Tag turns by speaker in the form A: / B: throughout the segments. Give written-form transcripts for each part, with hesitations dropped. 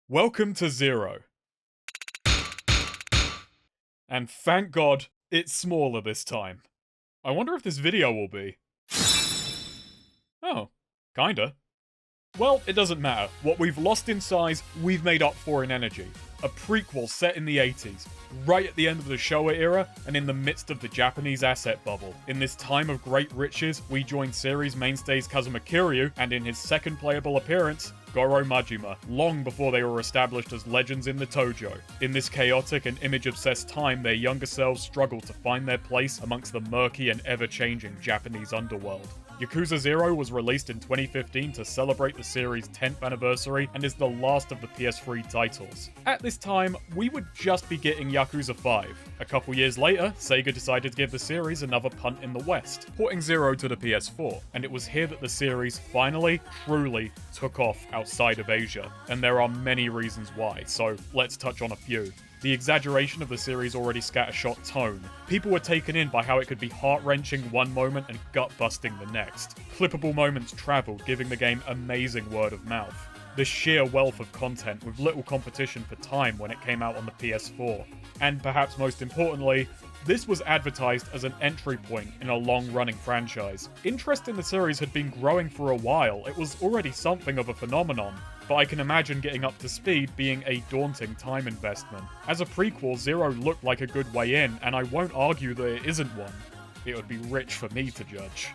A: Welcome to Zero. And thank God, it's smaller this time. I wonder if this video will be. Oh, kinda. Well, it doesn't matter. What we've lost in size, we've made up for in energy. A prequel set in the 80s, right at the end of the Showa era and in the midst of the Japanese asset bubble. In this time of great riches, we join series mainstays Kazuma Kiryu, and in his second playable appearance, Goro Majima, long before they were established as legends in the Tojo. In this chaotic and image-obsessed time, their younger selves struggle to find their place amongst the murky and ever-changing Japanese underworld. Yakuza 0 was released in 2015 to celebrate the series' 10th anniversary and is the last of the PS3 titles. At this time, we would just be getting Yakuza 5. A couple years later, Sega decided to give the series another punt in the West, porting 0 to the PS4, and it was here that the series finally, truly, took off outside of Asia. And there are many reasons why, so let's touch on a few. The exaggeration of the series' already scattershot tone. People were taken in by how it could be heart-wrenching one moment and gut-busting the next. Clippable moments traveled, giving the game amazing word of mouth. The sheer wealth of content with little competition for time when it came out on the PS4. And perhaps most importantly, this was advertised as an entry point in a long-running franchise. Interest in the series had been growing for a while, it was already something of a phenomenon, but I can imagine getting up to speed being a daunting time investment. As a prequel, 0 looked like a good way in, and I won't argue that it isn't one. It would be rich for me to judge.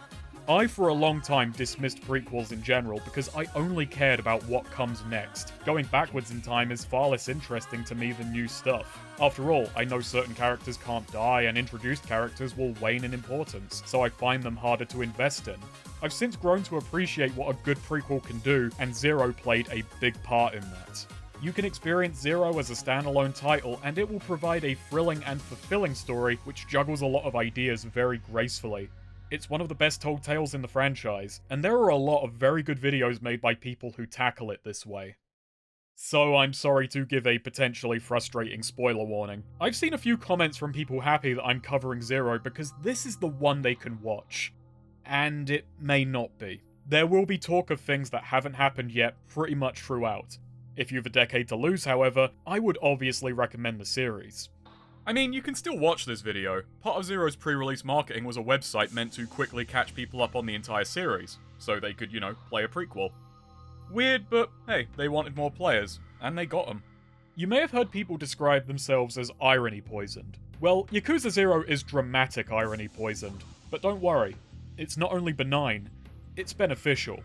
A: I, for a long time, dismissed prequels in general because I only cared about what comes next. Going backwards in time is far less interesting to me than new stuff. After all, I know certain characters can't die and introduced characters will wane in importance, so I find them harder to invest in. I've since grown to appreciate what a good prequel can do, and 0 played a big part in that. You can experience 0 as a standalone title, and it will provide a thrilling and fulfilling story which juggles a lot of ideas very gracefully. It's one of the best told tales in the franchise, and there are a lot of very good videos made by people who tackle it this way. So I'm sorry to give a potentially frustrating spoiler warning. I've seen a few comments from people happy that I'm covering 0 because this is the one they can watch. And it may not be. There will be talk of things that haven't happened yet pretty much throughout. If you've a decade to lose, however, I would obviously recommend the series. I mean, you can still watch this video. Part of 0's pre-release marketing was a website meant to quickly catch people up on the entire series, so they could, play a prequel. Weird, but hey, they wanted more players, and they got them. You may have heard people describe themselves as irony poisoned. Well, Yakuza 0 is dramatic irony poisoned, but don't worry, it's not only benign, it's beneficial.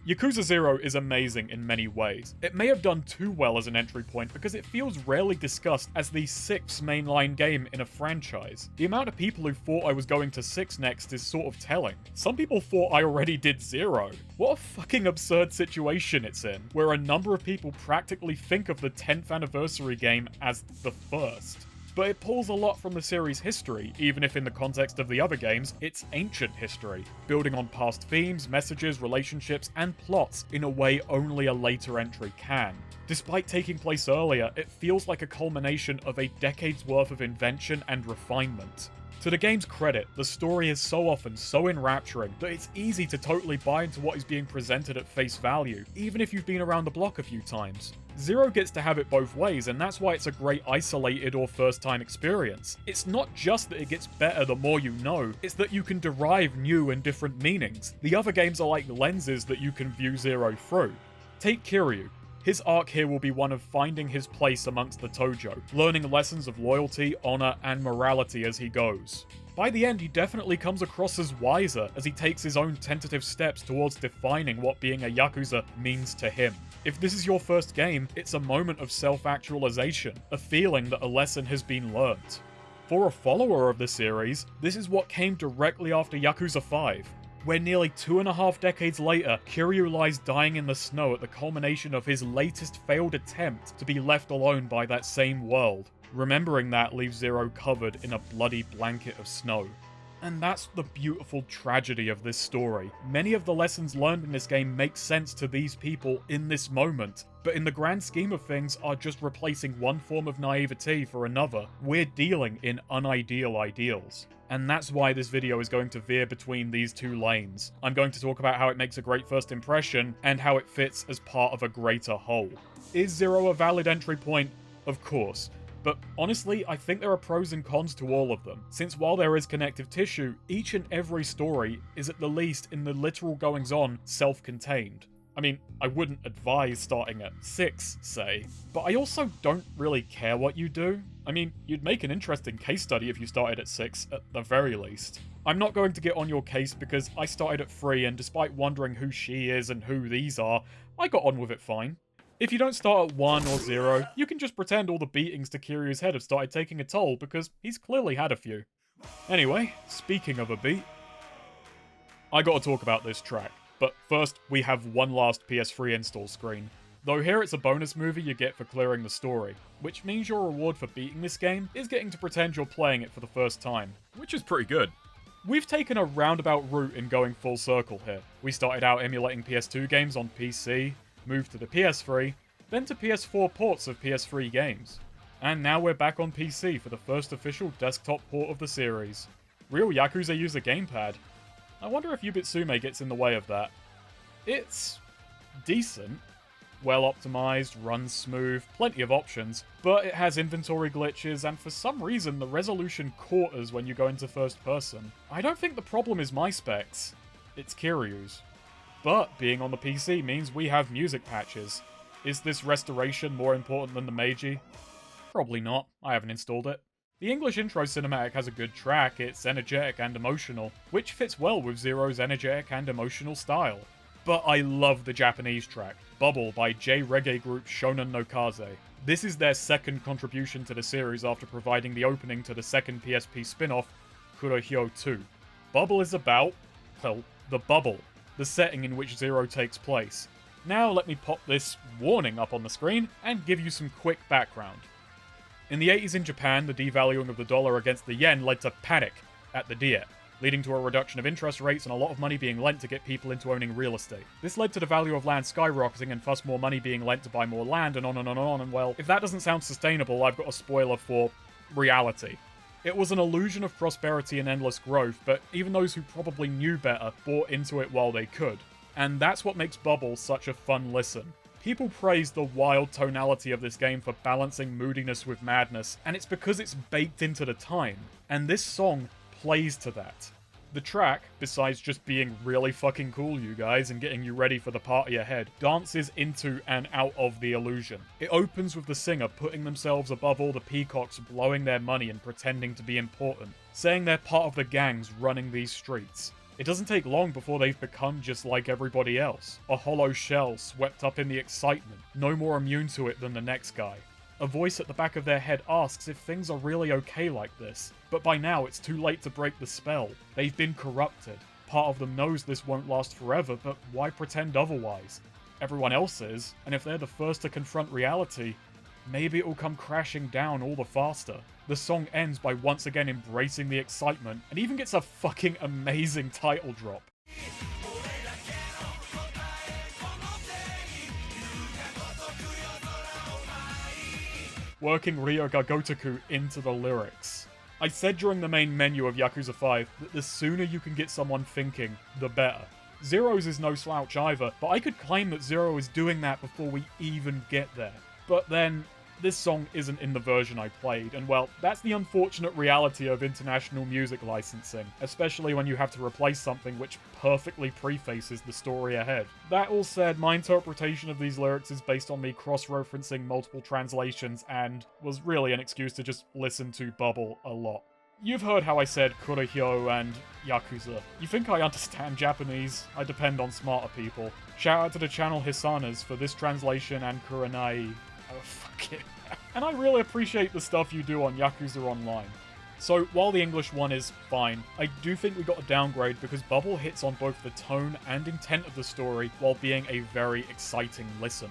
A: Yakuza 0 is amazing in many ways. It may have done too well as an entry point because it feels rarely discussed as the 6th mainline game in a franchise. The amount of people who thought I was going to 6 next is sort of telling. Some people thought I already did 0. What a fucking absurd situation it's in, where a number of people practically think of the 10th anniversary game as the first. But it pulls a lot from the series' history, even if in the context of the other games, it's ancient history, building on past themes, messages, relationships, and plots in a way only a later entry can. Despite taking place earlier, it feels like a culmination of a decade's worth of invention and refinement. To the game's credit, the story is so often so enrapturing that it's easy to totally buy into what is being presented at face value, even if you've been around the block a few times. 0 gets to have it both ways, and that's why it's a great isolated or first-time experience. It's not just that it gets better the more you know, it's that you can derive new and different meanings. The other games are like lenses that you can view 0 through. Take Kiryu. His arc here will be one of finding his place amongst the Tojo, learning lessons of loyalty, honor, and morality as he goes. By the end, he definitely comes across as wiser as he takes his own tentative steps towards defining what being a Yakuza means to him. If this is your first game, it's a moment of self-actualization, a feeling that a lesson has been learnt. For a follower of the series, this is what came directly after Yakuza 5. Where nearly 2.5 decades later, Kiryu lies dying in the snow at the culmination of his latest failed attempt to be left alone by that same world. Remembering that leaves 0 covered in a bloody blanket of snow. And that's the beautiful tragedy of this story. Many of the lessons learned in this game make sense to these people in this moment, but in the grand scheme of things are just replacing one form of naivety for another. We're dealing in unideal ideals. And that's why this video is going to veer between these two lanes. I'm going to talk about how it makes a great first impression, and how it fits as part of a greater whole. Is Zero a valid entry point? Of course. But honestly, I think there are pros and cons to all of them, since while there is connective tissue, each and every story is at the least, in the literal goings-on, self-contained. I mean, I wouldn't advise starting at 6, say, but I also don't really care what you do. I mean, you'd make an interesting case study if you started at 6, at the very least. I'm not going to get on your case because I started at 3, and despite wondering who she is and who these are, I got on with it fine. If you don't start at 1 or 0, you can just pretend all the beatings to Kiryu's head have started taking a toll, because he's clearly had a few. Anyway, speaking of a beat, I gotta talk about this track. But first, we have one last PS3 install screen. Though here it's a bonus movie you get for clearing the story, which means your reward for beating this game is getting to pretend you're playing it for the first time, which is pretty good. We've taken a roundabout route in going full circle here. We started out emulating PS2 games on PC, moved to the PS3, then to PS4 ports of PS3 games. And now we're back on PC for the first official desktop port of the series. Real Yakuza use a gamepad. I wonder if Yubitsume gets in the way of that. It's decent, well optimized, runs smooth, plenty of options, but it has inventory glitches, and for some reason the resolution quarters when you go into first person. I don't think the problem is my specs, it's Kiryu's. But being on the PC means we have music patches. Is this restoration more important than the Meiji? Probably not, I haven't installed it. The English intro cinematic has a good track, it's energetic and emotional, which fits well with Zero's energetic and emotional style. But I love the Japanese track, Bubble by J-reggae group Shonen no Kaze. This is their second contribution to the series after providing the opening to the second PSP spin-off, Kurohyou 2. Bubble is about, well, the bubble, the setting in which Zero takes place. Now let me pop this warning up on the screen and give you some quick background. In the 80s in Japan, the devaluing of the dollar against the yen led to panic at the Diem, leading to a reduction of interest rates and a lot of money being lent to get people into owning real estate. This led to the value of land skyrocketing and thus more money being lent to buy more land, and on and on and on, and well, if that doesn't sound sustainable, I've got a spoiler for reality. It was an illusion of prosperity and endless growth, but even those who probably knew better bought into it while they could. And that's what makes Bubble such a fun listen. People praise the wild tonality of this game for balancing moodiness with madness, and it's because it's baked into the time, and this song plays to that. The track, besides just being really fucking cool, you guys, and getting you ready for the party ahead, dances into and out of the illusion. It opens with the singer putting themselves above all the peacocks blowing their money and pretending to be important, saying they're part of the gangs running these streets. It doesn't take long before they've become just like everybody else. A hollow shell swept up in the excitement, no more immune to it than the next guy. A voice at the back of their head asks if things are really okay like this, but by now it's too late to break the spell. They've been corrupted. Part of them knows this won't last forever, but why pretend otherwise? Everyone else is, and if they're the first to confront reality, maybe it will come crashing down all the faster. The song ends by once again embracing the excitement, and even gets a fucking amazing title drop. Working Ryoga Gotoku into the lyrics. I said during the main menu of Yakuza 5 that the sooner you can get someone thinking, the better. Zero's is no slouch either, but I could claim that Zero is doing that before we even get there. But then, this song isn't in the version I played, and well, that's the unfortunate reality of international music licensing, especially when you have to replace something which perfectly prefaces the story ahead. That all said, my interpretation of these lyrics is based on me cross-referencing multiple translations and was really an excuse to just listen to Bubble a lot. You've heard how I said Kurohyou and Yakuza. You think I understand Japanese? I depend on smarter people. Shout out to the channel Hisanas for this translation and Kurenai. Oh, fuck it. And I really appreciate the stuff you do on Yakuza Online. So, while the English one is fine, I do think we got a downgrade because Bubble hits on both the tone and intent of the story while being a very exciting listen.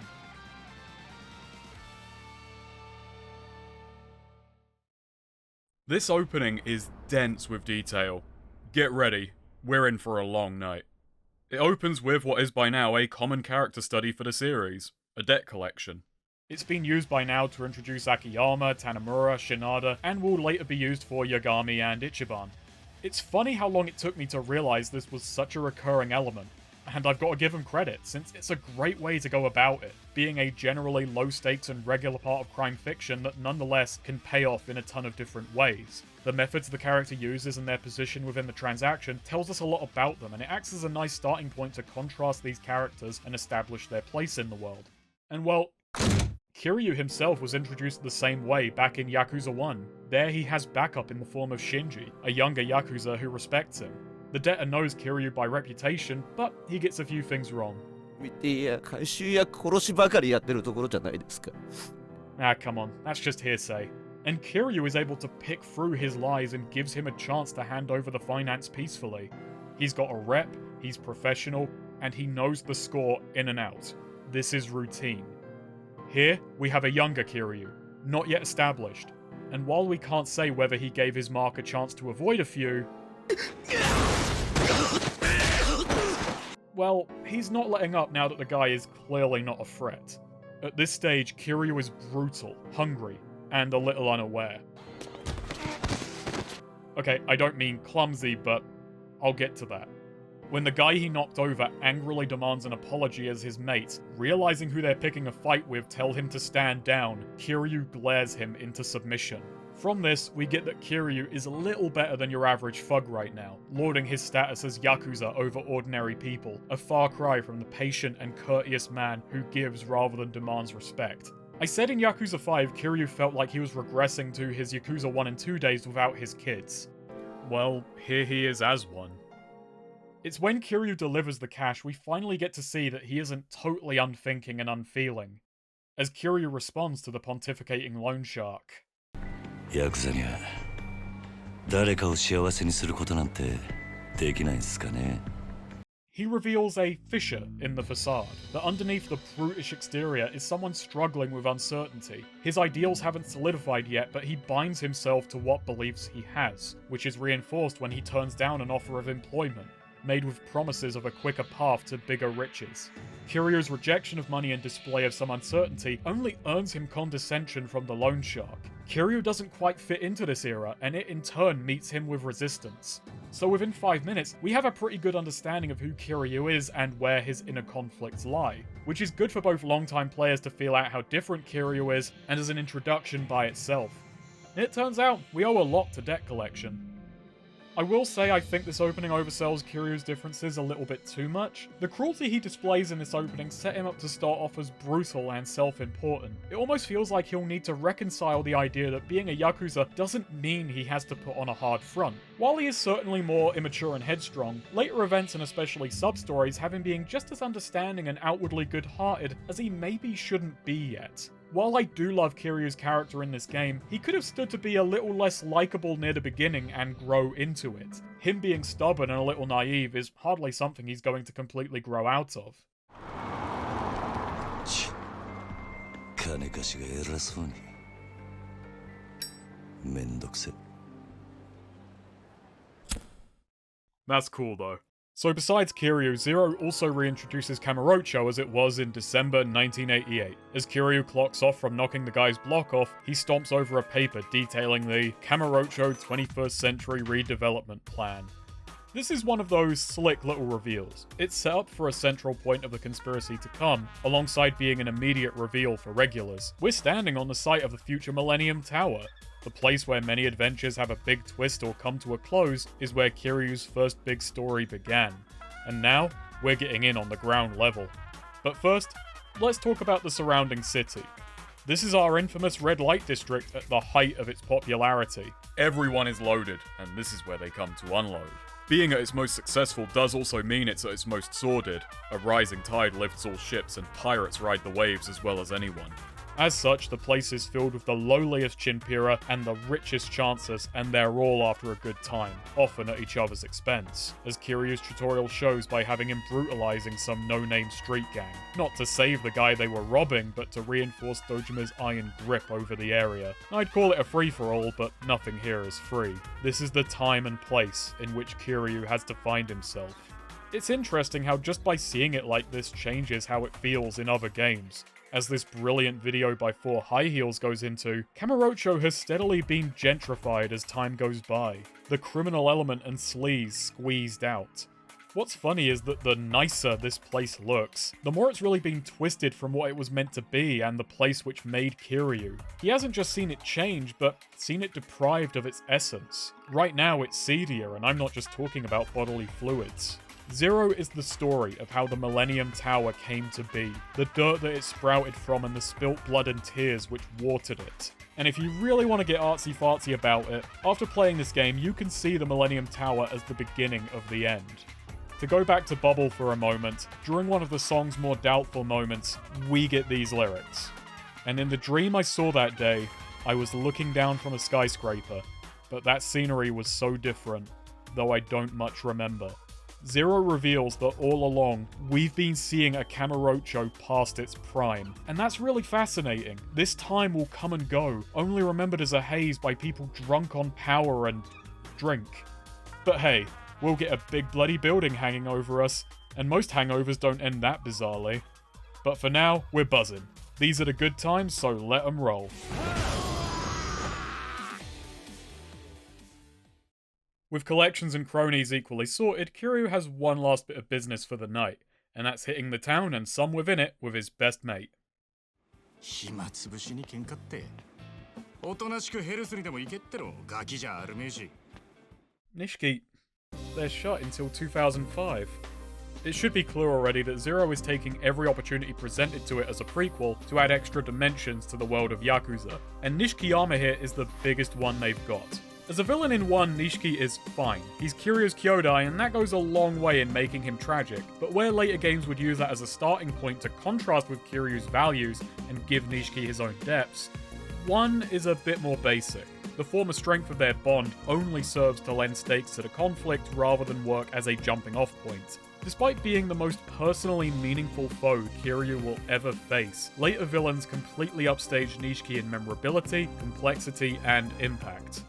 A: This opening is dense with detail. Get ready, we're in for a long night. It opens with what is by now a common character study for the series, a debt collection. It's been used by now to introduce Akiyama, Tanemura, Shinada, and will later be used for Yagami and Ichiban. It's funny how long it took me to realize this was such a recurring element, and I've got to give him credit, since it's a great way to go about it, being a generally low-stakes and regular part of crime fiction that nonetheless can pay off in a ton of different ways. The methods the character uses and their position within the transaction tells us a lot about them, and it acts as a nice starting point to contrast these characters and establish their place in the world. And well, Kiryu himself was introduced the same way back in Yakuza 1. There he has backup in the form of Shinji, a younger Yakuza who respects him. The debtor knows Kiryu by reputation, but he gets a few things wrong. Ah, come on, that's just hearsay. And Kiryu is able to pick through his lies and gives him a chance to hand over the finance peacefully. He's got a rep, he's professional, and he knows the score in and out. This is routine. Here, we have a younger Kiryu, not yet established, and while we can't say whether he gave his mark a chance to avoid a few, well, he's not letting up now that the guy is clearly not a threat. At this stage, Kiryu is brutal, hungry, and a little unaware. Okay, I don't mean clumsy, but I'll get to that. When the guy he knocked over angrily demands an apology as his mates, realizing who they're picking a fight with tell him to stand down, Kiryu glares him into submission. From this, we get that Kiryu is a little better than your average thug right now, lauding his status as Yakuza over ordinary people, a far cry from the patient and courteous man who gives rather than demands respect. I said in Yakuza 5 Kiryu felt like he was regressing to his Yakuza 1 and 2 days without his kids. Well, here he is as one. It's when Kiryu delivers the cash we finally get to see that he isn't totally unthinking and unfeeling, as Kiryu responds to the pontificating loan shark.
B: Yakuzaには誰かを幸せにすることなんてできないんすかね?
A: He reveals a fissure in the facade, that underneath the brutish exterior is someone struggling with uncertainty. His ideals haven't solidified yet, but he binds himself to what beliefs he has, which is reinforced when he turns down an offer of employment, made with promises of a quicker path to bigger riches. Kiryu's rejection of money and display of some uncertainty only earns him condescension from the loan shark. Kiryu doesn't quite fit into this era, and it in turn meets him with resistance. So within 5 minutes, we have a pretty good understanding of who Kiryu is and where his inner conflicts lie, which is good for both longtime players to feel out how different Kiryu is, and as an introduction by itself. It turns out, we owe a lot to Debt Collection. I will say I think this opening oversells Kiryu's differences a little bit too much. The cruelty he displays in this opening set him up to start off as brutal and self-important. It almost feels like he'll need to reconcile the idea that being a Yakuza doesn't mean he has to put on a hard front. While he is certainly more immature and headstrong, later events and especially sub-stories have him being just as understanding and outwardly good-hearted as he maybe shouldn't be yet. While I do love Kiryu's character in this game, he could have stood to be a little less likable near the beginning and grow into it. Him being stubborn and a little naive is hardly something he's going to completely grow out of. That's cool though. So besides Kiryu, Zero also reintroduces Kamurocho as it was in December 1988. As Kiryu clocks off from knocking the guy's block off, he stomps over a paper detailing the Kamurocho 21st Century Redevelopment Plan. This is one of those slick little reveals. It's set up for a central point of the conspiracy to come, alongside being an immediate reveal for regulars. We're standing on the site of the future Millennium Tower. The place where many adventures have a big twist or come to a close is where Kiryu's first big story began. And now, we're getting in on the ground level. But first, let's talk about the surrounding city. This is our infamous red light district at the height of its popularity. Everyone is loaded, and this is where they come to unload. Being at its most successful does also mean it's at its most sordid. A rising tide lifts all ships and pirates ride the waves as well as anyone. As such, the place is filled with the lowliest Chinpira and the richest chancers, and they're all after a good time, often at each other's expense, as Kiryu's tutorial shows by having him brutalizing some no-name street gang. Not to save the guy they were robbing, but to reinforce Dojima's iron grip over the area. I'd call it a free-for-all, but nothing here is free. This is the time and place in which Kiryu has to find himself. It's interesting how just by seeing it like this changes how it feels in other games. As this brilliant video by Thorhighheels goes into, Kamurocho has steadily been gentrified as time goes by. The criminal element and sleaze squeezed out. What's funny is that the nicer this place looks, the more it's really been twisted from what it was meant to be and the place which made Kiryu. He hasn't just seen it change, but seen it deprived of its essence. Right now it's seedier, and I'm not just talking about bodily fluids. Zero is the story of how the Millennium Tower came to be, the dirt that it sprouted from and the spilt blood and tears which watered it. And if you really want to get artsy-fartsy about it, after playing this game you can see the Millennium Tower as the beginning of the end. To go back to Bubble for a moment, during one of the song's more doubtful moments, we get these lyrics. And in the dream I saw that day, I was looking down from a skyscraper, but that scenery was so different, though I don't much remember. Zero reveals that all along, we've been seeing a Kamurocho past its prime, and that's really fascinating. This time will come and go, only remembered as a haze by people drunk on power and drink. But hey, we'll get a big bloody building hanging over us, and most hangovers don't end that bizarrely. But for now, we're buzzing. These are the good times, so let 'em roll. With collections and cronies equally sorted, Kiryu has one last bit of business for the night, and that's hitting the town and some within it with his best mate. Nishiki, they're shut until 2005. It should be clear already that Zero is taking every opportunity presented to it as a prequel to add extra dimensions to the world of Yakuza, and Nishikiyama here is the biggest one they've got. As a villain in 1, Nishiki is fine. He's Kiryu's Kyodai, and that goes a long way in making him tragic, but where later games would use that as a starting point to contrast with Kiryu's values and give Nishiki his own depths, 1 is a bit more basic. The former strength of their bond only serves to lend stakes to the conflict rather than work as a jumping off point. Despite being the most personally meaningful foe Kiryu will ever face, later villains completely upstage Nishiki in memorability, complexity, and impact.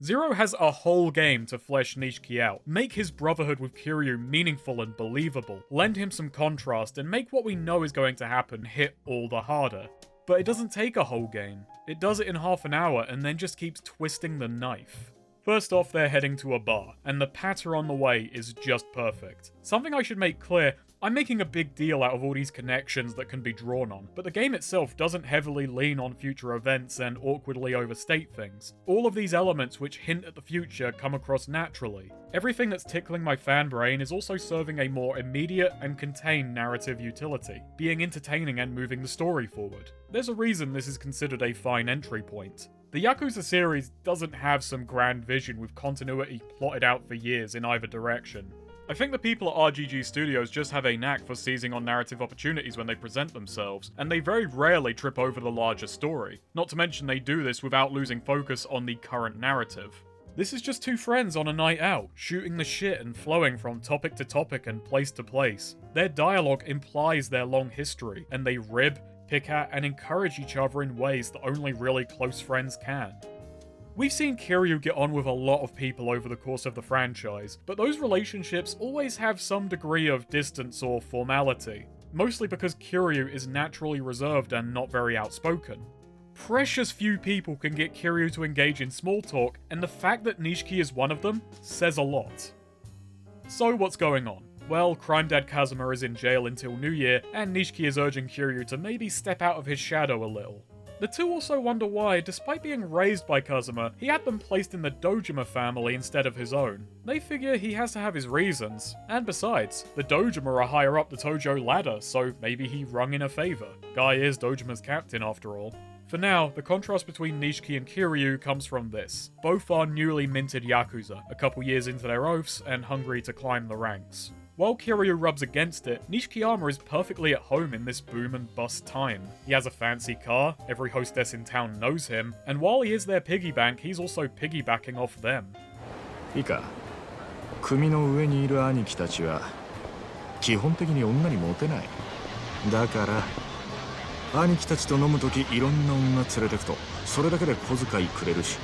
A: Zero has a whole game to flesh Nishiki out, make his brotherhood with Kiryu meaningful and believable, lend him some contrast, and make what we know is going to happen hit all the harder. But it doesn't take a whole game. It does it in half an hour and then just keeps twisting the knife. First off, they're heading to a bar, and the patter on the way is just perfect. Something I should make clear, I'm making a big deal out of all these connections that can be drawn on, but the game itself doesn't heavily lean on future events and awkwardly overstate things. All of these elements which hint at the future come across naturally. Everything that's tickling my fan brain is also serving a more immediate and contained narrative utility, being entertaining and moving the story forward. There's a reason this is considered a fine entry point. The Yakuza series doesn't have some grand vision with continuity plotted out for years in either direction. I think the people at RGG Studios just have a knack for seizing on narrative opportunities when they present themselves, and they very rarely trip over the larger story. Not to mention they do this without losing focus on the current narrative. This is just two friends on a night out, shooting the shit and flowing from topic to topic and place to place. Their dialogue implies their long history, and they rib, pick at, and encourage each other in ways that only really close friends can. We've seen Kiryu get on with a lot of people over the course of the franchise, but those relationships always have some degree of distance or formality, mostly because Kiryu is naturally reserved and not very outspoken. Precious few people can get Kiryu to engage in small talk, and the fact that Nishiki is one of them says a lot. So what's going on? Well, Crime Dad Kazuma is in jail until New Year, and Nishiki is urging Kiryu to maybe step out of his shadow a little. The two also wonder why, despite being raised by Kazuma, he had them placed in the Dojima family instead of his own. They figure he has to have his reasons, and besides, the Dojima are higher up the Tojo ladder, so maybe he rung in a favour. Guy is Dojima's captain after all. For now, the contrast between Nishiki and Kiryu comes from this. Both are newly minted Yakuza, a couple years into their oaths and hungry to climb the ranks. While Kiryu rubs against it, Nishikiyama is perfectly at home in this boom and bust time. He has a fancy car, every hostess in town knows him, and while he is their piggy bank, he's also piggybacking off them.
C: Ika, 組の上にいる兄貴たちは基本的に女にモテない。だから兄貴たちと飲むときいろんな女連れてくと、それだけで小遣いくれるし、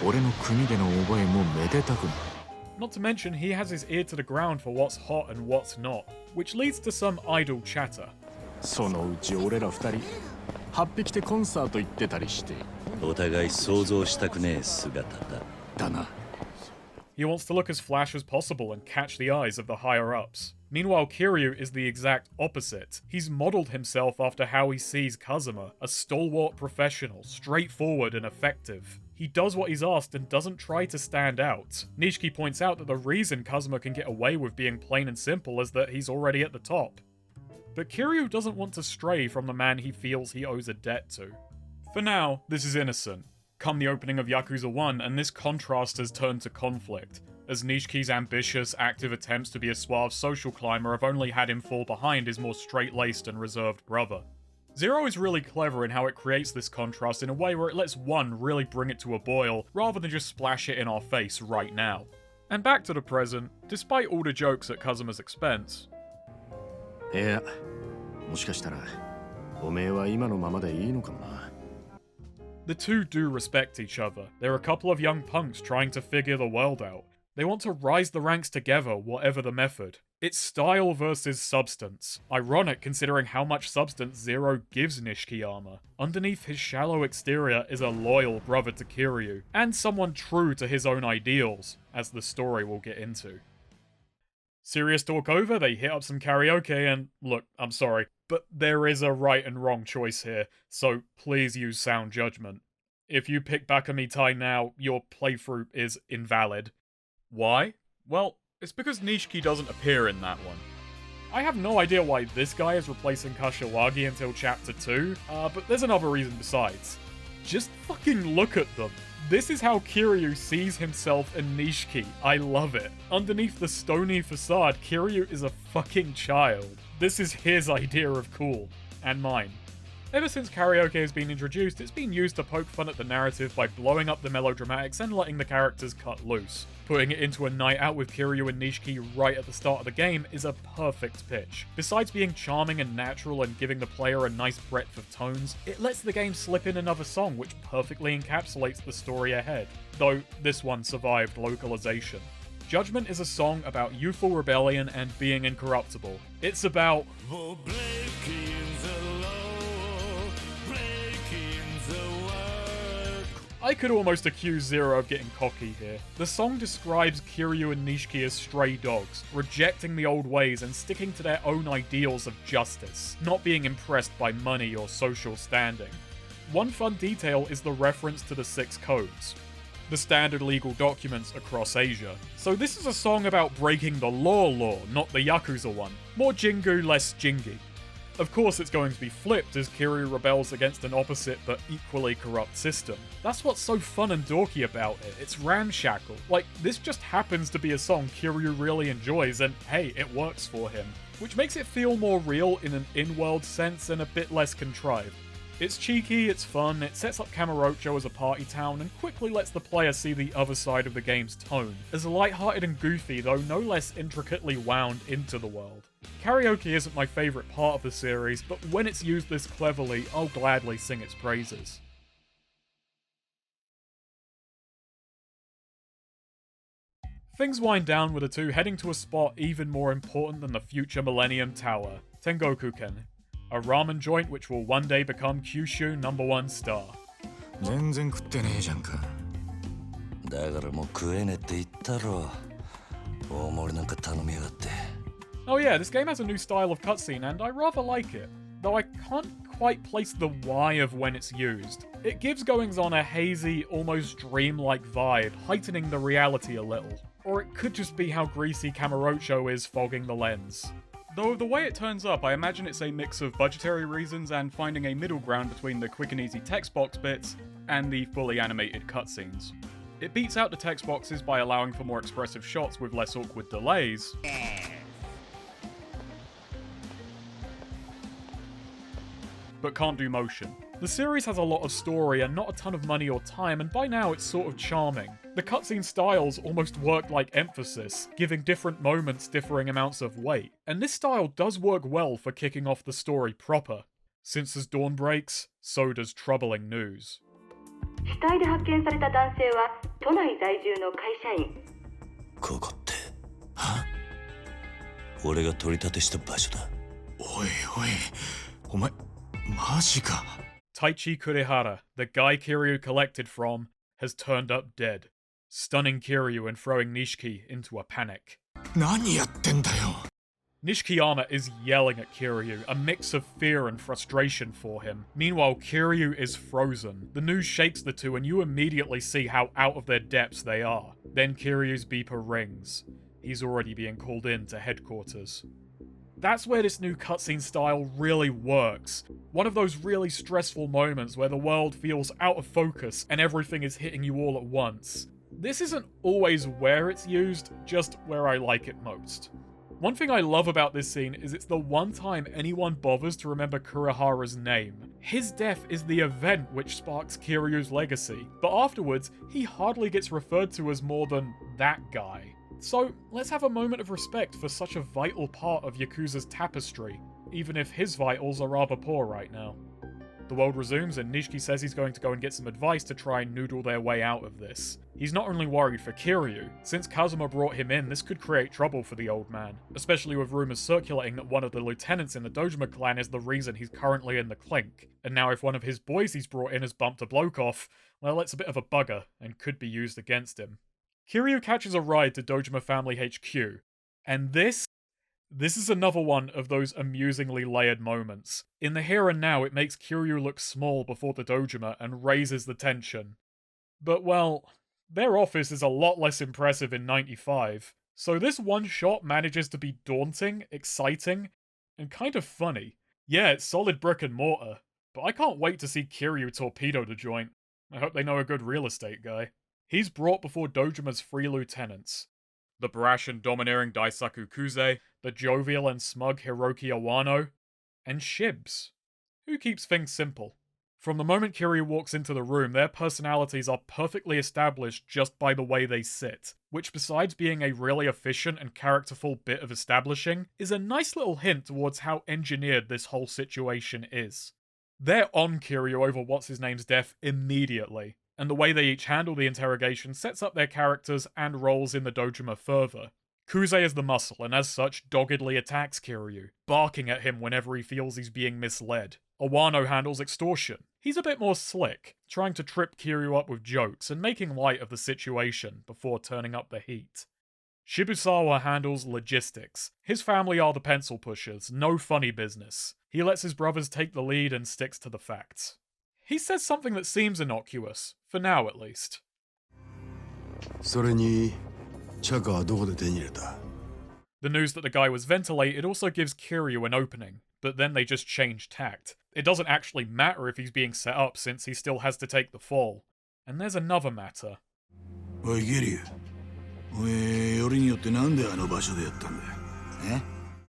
C: 俺の組での覚えもめでたくなる。
A: Not to mention, he has his ear to the ground for what's hot and what's not, which leads to some idle chatter.
C: そのうち俺ら二人8匹でコンサート行ってたりして。
B: お互い想像したくねえ姿だ。
C: だな。
A: He wants to look as flash as possible and catch the eyes of the higher-ups. Meanwhile, Kiryu is the exact opposite. He's modeled himself after how he sees Kazuma, a stalwart professional, straightforward and effective. He does what he's asked and doesn't try to stand out. Nishiki points out that the reason Kazuma can get away with being plain and simple is that he's already at the top. But Kiryu doesn't want to stray from the man he feels he owes a debt to. For now, this is innocent. Come the opening of Yakuza 1, and this contrast has turned to conflict, as Nishiki's ambitious, active attempts to be a suave social climber have only had him fall behind his more straight-laced and reserved brother. Zero is really clever in how it creates this contrast in a way where it lets one really bring it to a boil, rather than just splash it in our face right now. And back to the present, despite all the jokes at Kazuma's expense.
C: いや、もしかしたらおめえは今のままでいいのかもな。
A: The two do respect each other. They're a couple of young punks trying to figure the world out. They want to rise the ranks together, whatever the method. It's style versus substance. Ironic considering how much substance Zero gives Nishikiyama. Underneath his shallow exterior is a loyal brother to Kiryu, and someone true to his own ideals, as the story will get into. Serious talk over, they hit up some karaoke and, look, I'm sorry, but there is a right and wrong choice here, so please use sound judgment. If you pick Bakamitai now, your playthrough is invalid. Why? Well, it's because Nishiki doesn't appear in that one. I have no idea why this guy is replacing Kashiwagi until Chapter 2, but there's another reason besides. Just fucking look at them. This is how Kiryu sees himself and Nishiki. I love it. Underneath the stony facade, Kiryu is a fucking child. This is his idea of cool. And mine. Ever since karaoke has been introduced, it's been used to poke fun at the narrative by blowing up the melodramatics and letting the characters cut loose. Putting it into a night out with Kiryu and Nishiki right at the start of the game is a perfect pitch. Besides being charming and natural and giving the player a nice breadth of tones, it lets the game slip in another song which perfectly encapsulates the story ahead. Though this one survived localization. Judgment is a song about youthful rebellion and being incorruptible. It's about I could almost accuse Zero of getting cocky here. The song describes Kiryu and Nishiki as stray dogs, rejecting the old ways and sticking to their own ideals of justice, not being impressed by money or social standing. One fun detail is the reference to the 6 codes, the standard legal documents across Asia. So this is a song about breaking the law, not the Yakuza one. More Jingu, less Jingy. Of course it's going to be flipped as Kiryu rebels against an opposite but equally corrupt system. That's what's so fun and dorky about it, it's ramshackle. Like, this just happens to be a song Kiryu really enjoys and hey, it works for him. Which makes it feel more real in an in-world sense and a bit less contrived. It's cheeky, it's fun, it sets up Kamurocho as a party town and quickly lets the player see the other side of the game's tone, as light-hearted and goofy though no less intricately wound into the world. Karaoke isn't my favourite part of the series, but when it's used this cleverly, I'll gladly sing its praises. Things wind down with the two heading to a spot even more important than the future Millennium Tower, Tengoku-ken. A ramen joint which will one day become Kyushu #1 star.
C: 全然食ってねえじゃんか。
B: だからもう食えねえって言ったろ。大盛りなんか頼みやがって。
A: Oh yeah, this game has a new style of cutscene and I rather like it, though I can't quite place the why of when it's used. It gives goings-on a hazy, almost dreamlike vibe, heightening the reality a little. Or it could just be how greasy Kamurocho is fogging the lens. Though the way it turns up, I imagine it's a mix of budgetary reasons and finding a middle ground between the quick and easy text box bits and the fully animated cutscenes. It beats out the text boxes by allowing for more expressive shots with less awkward delays, but can't do motion. The series has a lot of story and not a ton of money or time, and by now it's sort of charming. The cutscene styles almost work like emphasis, giving different moments differing amounts of weight. And this style does work well for kicking off the story proper. Since as dawn breaks, so does troubling news.
D: 死体で発見された男性は都内在住の会社員。
B: ここって、は？俺が取り立てした場所だ。
C: おいおい、お前、マジか。
A: Taichi Kurihara, the guy Kiryu collected from, has turned up dead, stunning Kiryu and throwing Nishiki into a panic.
C: 何やってんだよ。
A: Nishikiyama is yelling at Kiryu, a mix of fear and frustration for him. Meanwhile, Kiryu is frozen. The news shakes the two and you immediately see how out of their depths they are. Then Kiryu's beeper rings. He's already being called in to headquarters. That's where this new cutscene style really works. One of those really stressful moments where the world feels out of focus and everything is hitting you all at once. This isn't always where it's used, just where I like it most. One thing I love about this scene is it's the one time anyone bothers to remember Kurihara's name. His death is the event which sparks Kiryu's legacy, but afterwards, he hardly gets referred to as more than that guy. So, let's have a moment of respect for such a vital part of Yakuza's tapestry, even if his vitals are rather poor right now. The world resumes and Nishiki says he's going to go and get some advice to try and noodle their way out of this. He's not only worried for Kiryu. Since Kazuma brought him in, this could create trouble for the old man, especially with rumours circulating that one of the lieutenants in the Dojima clan is the reason he's currently in the clink. And now if one of his boys he's brought in has bumped a bloke off, well, it's a bit of a bugger and could be used against him. Kiryu catches a ride to Dojima Family HQ, and this is another one of those amusingly layered moments. In the here and now, it makes Kiryu look small before the Dojima and raises the tension. But well, their office is a lot less impressive in 95, so this one shot manages to be daunting, exciting, and kind of funny. Yeah, it's solid brick and mortar, but I can't wait to see Kiryu torpedo the joint. I hope they know a good real estate guy. He's brought before Dojima's three lieutenants. The brash and domineering Daisaku Kuze, the jovial and smug Hiroki Awano, and Shibs, who keeps things simple. From the moment Kiryu walks into the room, their personalities are perfectly established just by the way they sit, which besides being a really efficient and characterful bit of establishing, is a nice little hint towards how engineered this whole situation is. They're on Kiryu over what's-his-name's death immediately, and the way they each handle the interrogation sets up their characters and roles in the Dojima further. Kuze is the muscle, and as such, doggedly attacks Kiryu, barking at him whenever he feels he's being misled. Awano handles extortion. He's a bit more slick, trying to trip Kiryu up with jokes and making light of the situation before turning up the heat. Shibusawa handles logistics. His family are the pencil pushers, no funny business. He lets his brothers take the lead and sticks to the facts. He says something that seems innocuous, for now at least.
E: それにチャカはどこで手に入れた?
A: The news that the guy was ventilated also gives Kiryu an opening, but then they just change tact. It doesn't actually matter if he's being set up since he still has to take the fall. And there's another matter.
E: おいギリュウ、お前よりによってなんであの場所でやったんだよ。え?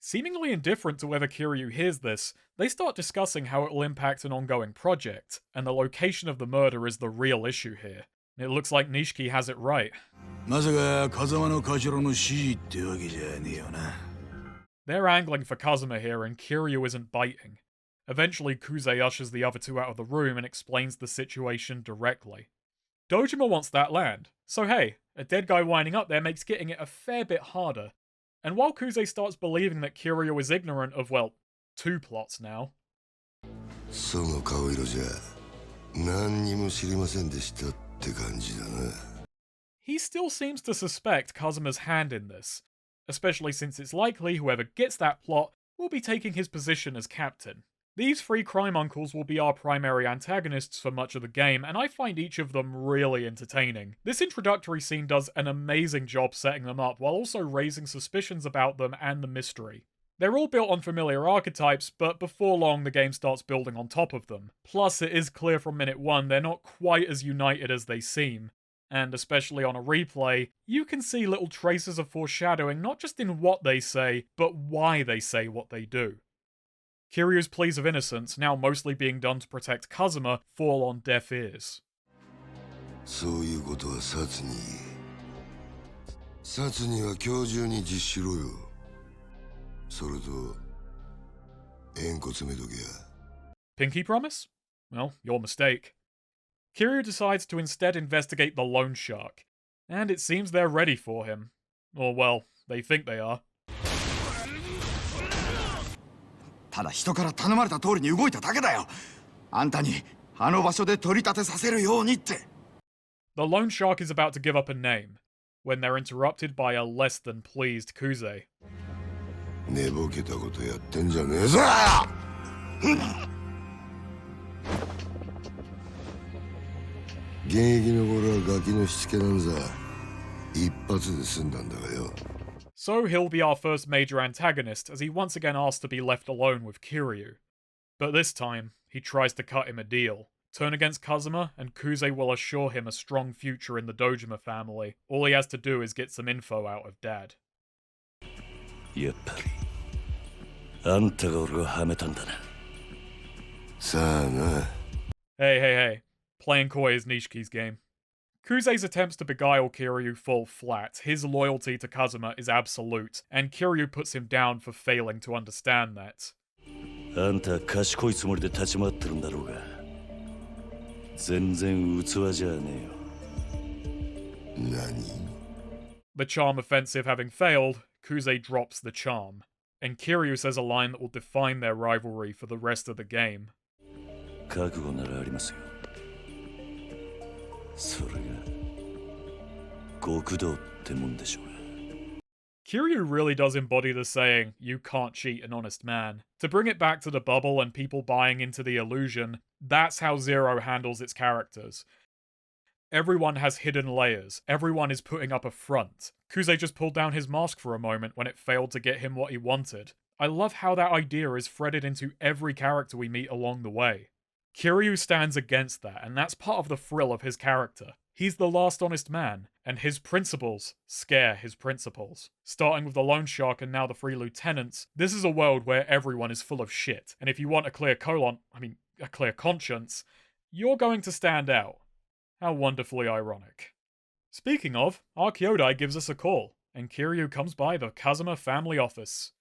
A: Seemingly indifferent to whether Kiryu hears this, they start discussing how it will impact an ongoing project, and the location of the murder is the real issue here. It looks like Nishiki has it right.
E: まさか風間の頭の指示ってわけじゃねえよな。
A: They're angling for Kazuma here and Kiryu isn't biting. Eventually, Kuze ushers the other two out of the room and explains the situation directly. Dojima wants that land, so hey, a dead guy winding up there makes getting it a fair bit harder. And while Kuze starts believing that Kiryu is ignorant of, well, two plots now.
F: その顔色じゃ何にも知りませんでしたって感じだな。
A: He still seems to suspect Kazuma's hand in this, especially since it's likely whoever gets that plot will be taking his position as captain. These three crime uncles will be our primary antagonists for much of the game, and I find each of them really entertaining. This introductory scene does an amazing job setting them up, while also raising suspicions about them and the mystery. They're all built on familiar archetypes, but before long the game starts building on top of them. Plus, it is clear from minute one they're not quite as united as they seem. And especially on a replay, you can see little traces of foreshadowing not just in what they say, but why they say what they do. Kiryu's pleas of innocence, now mostly being done to protect Kazuma, fall on deaf ears.
F: そういうことは殺には今日中に実施しろよ。それと縁故詰めとけや。
A: Pinky promise? Well, your mistake. Kiryu decides to instead investigate the loan shark, and it seems they're ready for him. Or well, they think they are.
C: ただ人から頼まれた通りに動いただけだよ。あんたにあの場所で取り立てさせるようにって。
A: The loan shark is about to give up a name when they're interrupted by a less than pleased Kuze.
F: 寝ぼけたことやってんじゃねえぞ。現役の頃はガキのしつけなんざ一発で済んだんだがよ。
A: So he'll be our first major antagonist as he once again asks to be left alone with Kiryu. But this time, he tries to cut him a deal. Turn against Kazuma, and Kuze will assure him a strong future in the Dojima family. All he has to do is get some info out of Dad.
B: やっぱりあんたが俺をはめたんだな。
F: さあな。
A: Hey, hey, hey. Playing coy is Nishiki's game. Kuze's attempts to beguile Kiryu fall flat. His loyalty to Kazuma is absolute, and Kiryu puts him down for failing to understand that.
B: あんた賢いつもりで立ち回ってるんだろうが、全然器じゃねえよ。
F: 何？
A: The charm offensive having failed, Kuze drops the charm, and Kiryu says a line that will define their rivalry for the rest of the game.
B: 覚悟ならありますよ。それが極道ってもんでしょうが。
A: Kiryu really does embody the saying, "You can't cheat an honest man." To bring it back to the bubble and people buying into the illusion, that's how Zero handles its characters. Everyone has hidden layers. Everyone is putting up a front. Kuze just pulled down his mask for a moment when it failed to get him what he wanted. I love how that idea is threaded into every character we meet along the way. Kiryu stands against that, and that's part of the thrill of his character. He's the last honest man, and his principles scare his principles. Starting with the loan shark and now the 3 lieutenants, this is a world where everyone is full of shit, and if you want a clear conscience, you're going to stand out. How wonderfully ironic. Speaking of, our Kyodai gives us a call, and Kiryu comes by the Kazuma family office.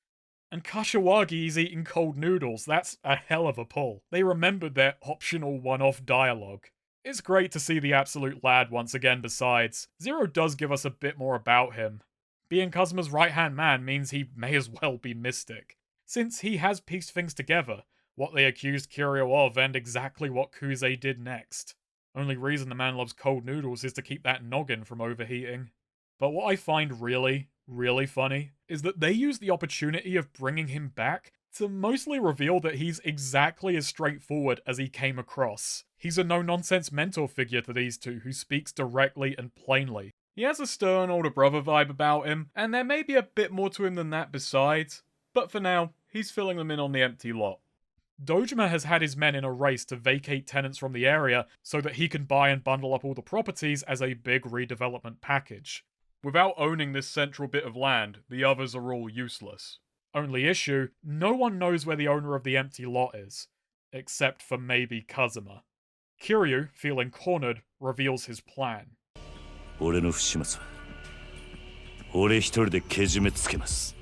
A: And Kashiwagi's eating cold noodles, that's a hell of a pull. They remembered their optional one-off dialogue. It's great to see the absolute lad once again besides. Zero does give us a bit more about him. Being Kazuma's right-hand man means he may as well be Mystic, since he has pieced things together, what they accused Kiryu of and exactly what Kuze did next. Only reason the man loves cold noodles is to keep that noggin from overheating. But what I find really funny is that they use the opportunity of bringing him back to mostly reveal that he's exactly as straightforward as he came across. He's a no-nonsense mentor figure to these two who speaks directly and plainly. He has a stern older brother vibe about him, and there may be a bit more to him than that besides, but for now, he's filling them in on the empty lot. Dojima has had his men in a race to vacate tenants from the area so that he can buy and bundle up all the properties as a big redevelopment package. Without owning this central bit of land, the others are all useless. Only issue, no one knows where the owner of the empty lot is, except for maybe Kazuma. Kiryu, feeling cornered, reveals his plan.
B: 俺の不始末は俺一人でけじめつけます。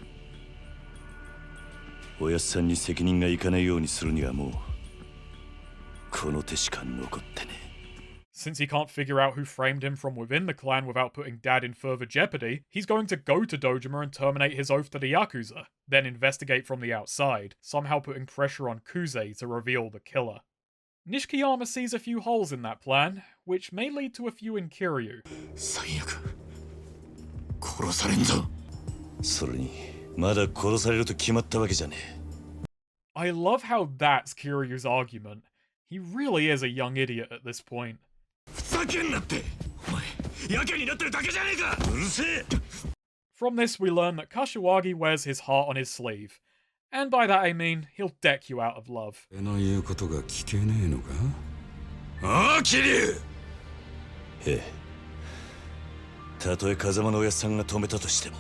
B: おやっさんに責任がいかないようにするにはもうこの手しか残ってねえ。
A: Since he can't figure out who framed him from within the clan without putting Dad in further jeopardy, he's going to go to Dojima and terminate his oath to the Yakuza, then investigate from the outside, somehow putting pressure on Kuze to reveal the killer. Nishikiyama sees a few holes in that plan, which may lead to a few in Kiryu.
C: 最悪。殺されんぞ。
B: それにまだ殺されると決まったわけじゃねえ。
A: I love how that's Kiryu's argument. He really is a young idiot at this point.
C: ふざけんなって。お前、やけになってるだけじゃねえか。うるせえ。
A: From this, we learn that Kashiwagi wears his heart on his sleeve. And by that I mean, he'll deck you out of love.
E: 俺の言うことが聞けねえのか？
C: ああ、桐生。
B: ええ。たとえ風間のおやっさんが止めたとしても、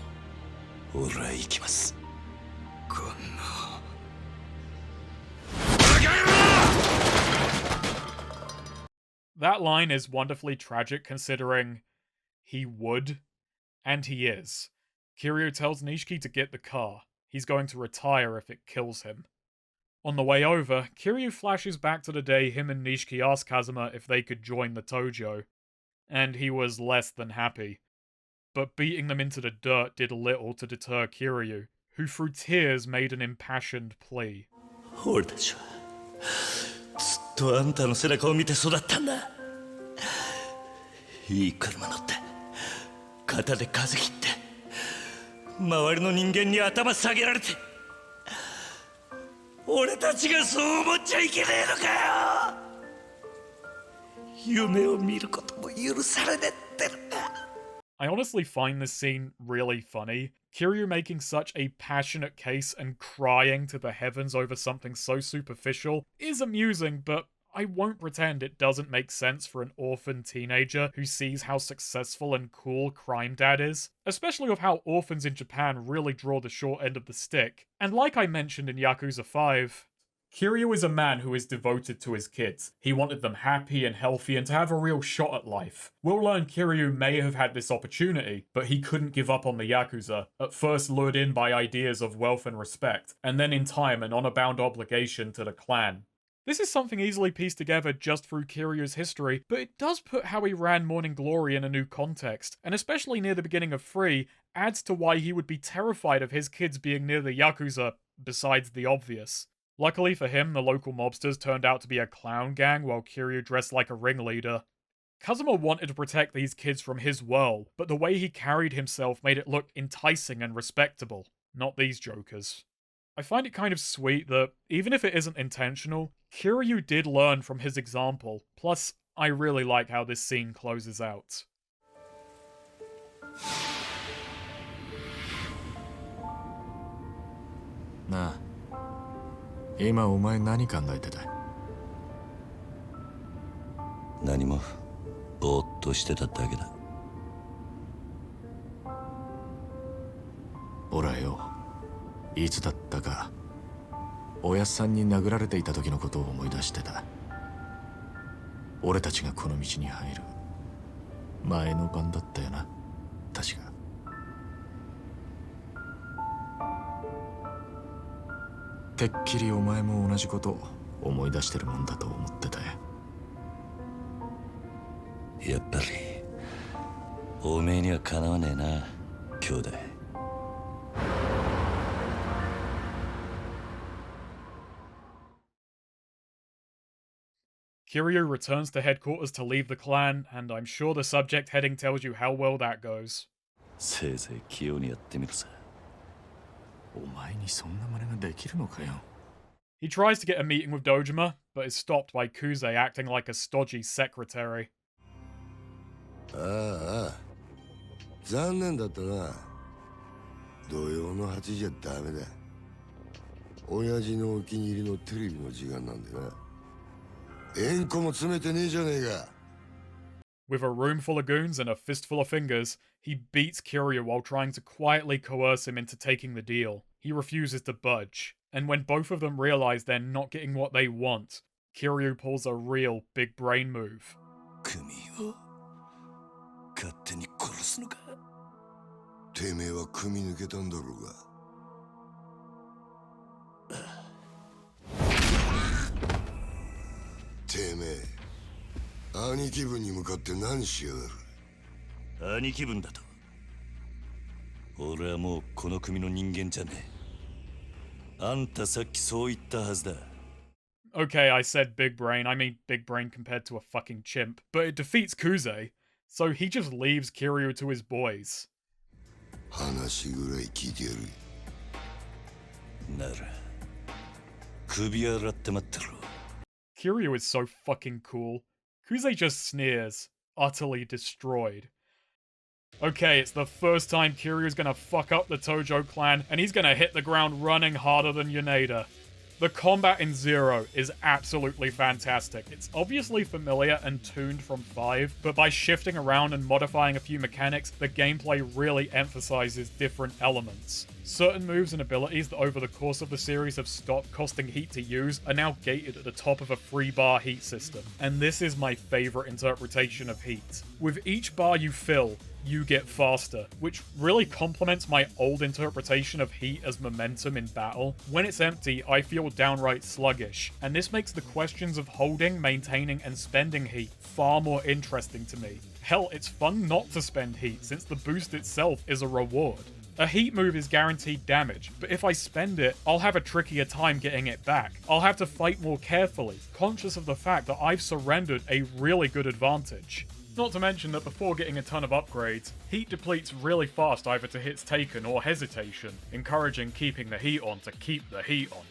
B: 俺は行きます。
C: こんな。
A: That line is wonderfully tragic considering he would, and he is. Kiryu tells Nishiki to get the car. He's going to retire if it kills him. On the way over, Kiryu flashes back to the day him and Nishiki asked Kazuma if they could join the Tojo, and he was less than happy. But beating them into the dirt did little to deter Kiryu, who through tears made an impassioned plea.
B: 俺たちはずっとあんたの背中を見て育ったんだ。いい車乗って肩で風切って周りの人間に頭下げられて、俺たちがそう思っちゃいけねえのかよ。夢を見ることも許されねえってのか。
A: I honestly find this scene really funny. Kiryu making such a passionate case and crying to the heavens over something so superficial is amusing, but I won't pretend it doesn't make sense for an orphan teenager who sees how successful and cool Crime Dad is, especially with how orphans in Japan really draw the short end of the stick. And like I mentioned in Yakuza 5, Kiryu is a man who is devoted to his kids. He wanted them happy and healthy and to have a real shot at life. We'll learn Kiryu may have had this opportunity, but he couldn't give up on the Yakuza, at first lured in by ideas of wealth and respect, and then in time an honor-bound obligation to the clan. This is something easily pieced together just through Kiryu's history, but it does put how he ran Morning Glory in a new context, and especially near the beginning of 3, adds to why he would be terrified of his kids being near the Yakuza, besides the obvious. Luckily for him, the local mobsters turned out to be a clown gang while Kiryu dressed like a ringleader. Kazuma wanted to protect these kids from his world, but the way he carried himself made it look enticing and respectable, not these jokers. I find it kind of sweet that, even if it isn't intentional, Kiryu did learn from his example, plus I really like how this scene closes out.
C: なあ、今お前何考えてた？
B: 何もぼーっとしてただけだ。
C: 俺はよ、いつだったかおやっさんに殴られていた時のことを思い出してた。俺たちがこの道に入る前の晩だったよな、確か。てっきりお前も同じこと思い出してるもんだと思ってたよ。
B: やっぱりおめえにはかなわねえな、兄弟。
A: Kiryu returns to headquarters to leave the clan, and I'm sure the subject heading tells you how well that goes.
B: せいぜい器用にやってみるさ。
C: お前にそんな真似ができるのかよ。
A: He tries to get a meeting with Dojima, but is stopped by Kuze acting like a stodgy secretary.
F: ああ、残念だったな。土曜の8時じゃダメだ。親父のお気に入りのテレビの時間なんでな。円弧も詰めてねえじゃねえか。
A: With a room full of goons and a fistful of fingers, he beats Kiryu while trying to quietly coerce him into taking the deal. He refuses to budge, and when both of them realize they're not getting what they want, Kiryu pulls a real big brain move.
B: 組を勝手に殺すのか。
F: てめえは組み抜けたんだろうが。てめえ、兄貴分に向かって何しやがる。
B: 兄貴分だと。俺はもうこの組の人間じゃねえ。あんたさっきそう言ったはずだ。
A: Okay, I said big brain, I mean big brain compared to a fucking chimp, but it defeats Kuze, so he just leaves Kiryu to his boys.
F: 話ぐらい聞いてやる。
B: なら、首洗って待ってろ。
A: Kiryu is so fucking cool. Kuze just sneers, utterly destroyed. Okay, it's the first time Kiryu's gonna fuck up the Tojo clan, and he's gonna hit the ground running harder than Yaneda. The combat in Zero is absolutely fantastic. It's obviously familiar and tuned from 5, but by shifting around and modifying a few mechanics, the gameplay really emphasizes different elements. Certain moves and abilities that over the course of the series have stopped costing heat to use are now gated at the top of a 3-bar heat system, and this is my favorite interpretation of heat. With each bar you fill, you get faster, which really complements my old interpretation of heat as momentum in battle. When it's empty, I feel downright sluggish, and this makes the questions of holding, maintaining, and spending heat far more interesting to me. Hell, it's fun not to spend heat, since the boost itself is a reward. A heat move is guaranteed damage, but if I spend it, I'll have a trickier time getting it back. I'll have to fight more carefully, conscious of the fact that I've surrendered a really good advantage. Not to mention that before getting a ton of upgrades, heat depletes really fast either to hits taken or hesitation, encouraging keeping the heat on to keep the heat on.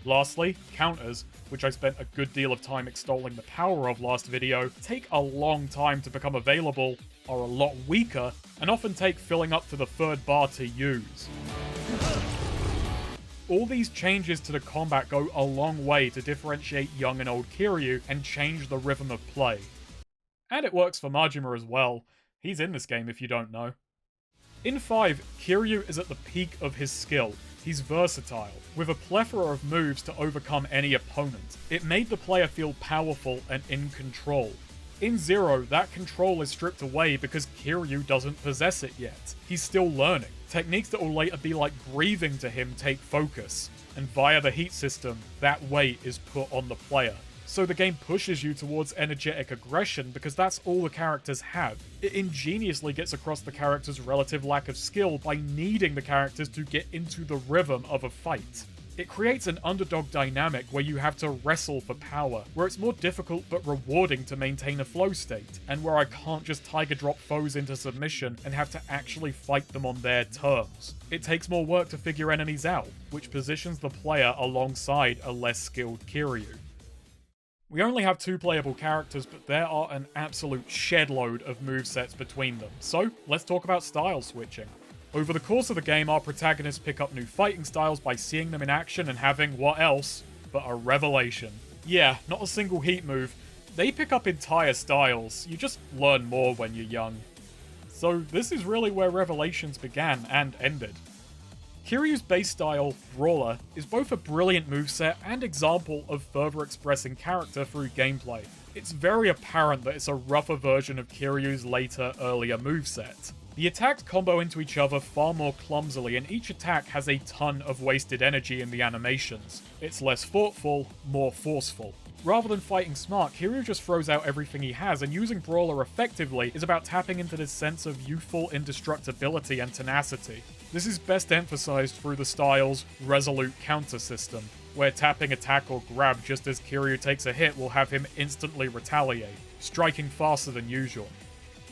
A: Lastly, counters, which I spent a good deal of time extolling the power of last video, take a long time to become available, are a lot weaker, and often take filling up to the third bar to use. All these changes to the combat go a long way to differentiate young and old Kiryu and change the rhythm of play. And it works for Majima as well. He's in this game if you don't know. In 5, Kiryu is at the peak of his skill. He's versatile, with a plethora of moves to overcome any opponent. It made the player feel powerful and in control. In 0, that control is stripped away because Kiryu doesn't possess it yet. He's still learning. Techniques that will later be like breathing to him take focus, and via the heat system, that weight is put on the player. So the game pushes you towards energetic aggression because that's all the characters have. It ingeniously gets across the characters' relative lack of skill by needing the characters to get into the rhythm of a fight. It creates an underdog dynamic where you have to wrestle for power, where it's more difficult but rewarding to maintain a flow state, and where I can't just tiger drop foes into submission and have to actually fight them on their terms. It takes more work to figure enemies out, which positions the player alongside a less skilled Kiryu. We only have 2 playable characters, but there are an absolute shedload of movesets between them, so let's talk about style switching. Over the course of the game, our protagonists pick up new fighting styles by seeing them in action and having what else but a revelation. Yeah, not a single heat move. They pick up entire styles. You just learn more when you're young. So this is really where revelations began and ended. Kiryu's base style, Brawler, is both a brilliant moveset and example of further expressing character through gameplay. It's very apparent that it's a rougher version of Kiryu's later, earlier moveset. The attacks combo into each other far more clumsily, and each attack has a ton of wasted energy in the animations. It's less thoughtful, more forceful. Rather than fighting smart, Kiryu just throws out everything he has, and using Brawler effectively is about tapping into this sense of youthful indestructibility and tenacity. This is best emphasized through the style's resolute counter system, where tapping attack or grab just as Kiryu takes a hit will have him instantly retaliate, striking faster than usual.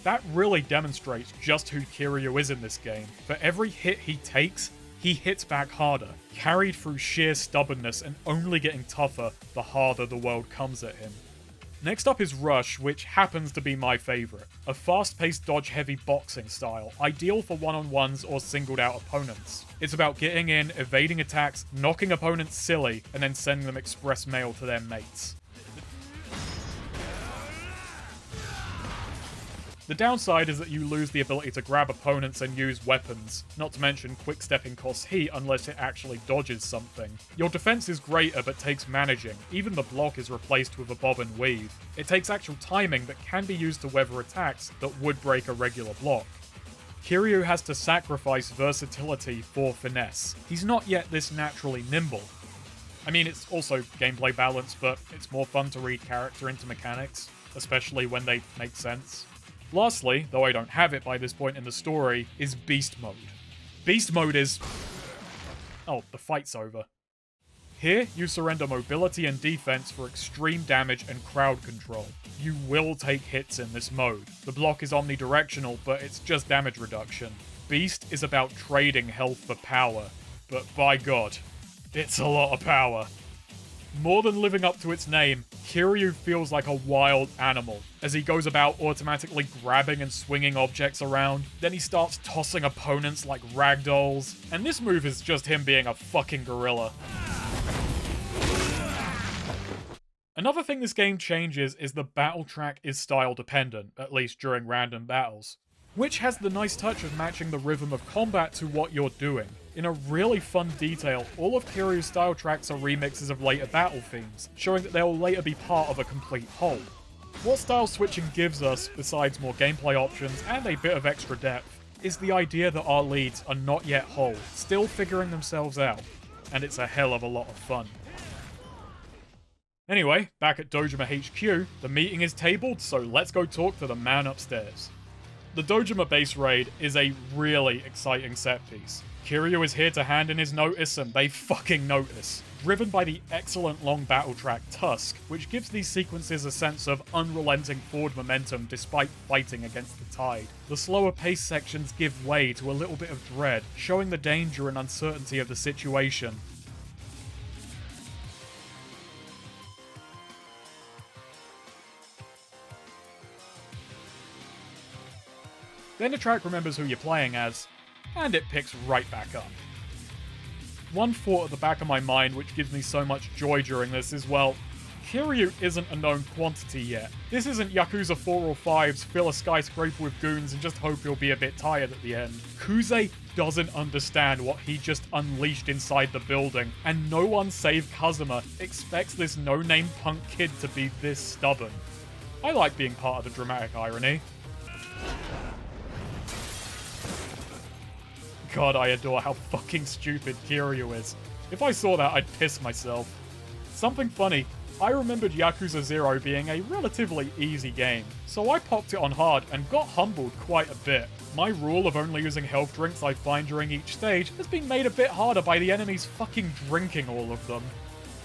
A: That really demonstrates just who Kiryu is in this game. For every hit he takes, he hits back harder, carried through sheer stubbornness and only getting tougher the harder the world comes at him. Next up is Rush, which happens to be my favourite. A fast-paced dodge-heavy boxing style, ideal for one-on-ones or singled-out opponents. It's about getting in, evading attacks, knocking opponents silly, and then sending them express mail to their mates. The downside is that you lose the ability to grab opponents and use weapons, not to mention quick-stepping costs heat unless it actually dodges something. Your defense is greater but takes managing, even the block is replaced with a bob and weave. It takes actual timing that can be used to weather attacks that would break a regular block. Kiryu has to sacrifice versatility for finesse. He's not yet this naturally nimble. I mean, it's also gameplay balance, but it's more fun to read character into mechanics, especially when they make sense. Lastly, though I don't have it by this point in the story, is Beast Mode. Beast Mode is... oh, the fight's over. Here, you surrender mobility and defense for extreme damage and crowd control. You will take hits in this mode. The block is omnidirectional, but it's just damage reduction. Beast is about trading health for power, but by God, it's a lot of power. More than living up to its name, Kiryu feels like a wild animal, as he goes about automatically grabbing and swinging objects around, then he starts tossing opponents like ragdolls, and this move is just him being a fucking gorilla. Another thing this game changes is the battle track is style dependent, at least during random battles, which has the nice touch of matching the rhythm of combat to what you're doing. In a really fun detail, all of Kiryu's style tracks are remixes of later battle themes, showing that they will later be part of a complete whole. What style switching gives us, besides more gameplay options and a bit of extra depth, is the idea that our leads are not yet whole, still figuring themselves out, and it's a hell of a lot of fun. Anyway, back at Dojima HQ, the meeting is tabled, so let's go talk to the man upstairs. The Dojima base raid is a really exciting set piece. Kiryu is here to hand in his notice, and they fucking notice. Driven by the excellent long battle track Tusk, which gives these sequences a sense of unrelenting forward momentum despite fighting against the tide. The slower pace sections give way to a little bit of dread, showing the danger and uncertainty of the situation. Then the track remembers who you're playing as, and it picks right back up. One thought at the back of my mind which gives me so much joy during this is, well, Kiryu isn't a known quantity yet. This isn't Yakuza 4 or 5's fill a skyscraper with goons and just hope he'll be a bit tired at the end. Kuze doesn't understand what he just unleashed inside the building, and no one save Kazuma expects this no-name punk kid to be this stubborn. I like being part of the dramatic irony. God, I adore how fucking stupid Kiryu is. If I saw that, I'd piss myself. Something funny, I remembered Yakuza 0 being a relatively easy game, so I popped it on hard and got humbled quite a bit. My rule of only using health drinks I find during each stage has been made a bit harder by the enemies fucking drinking all of them.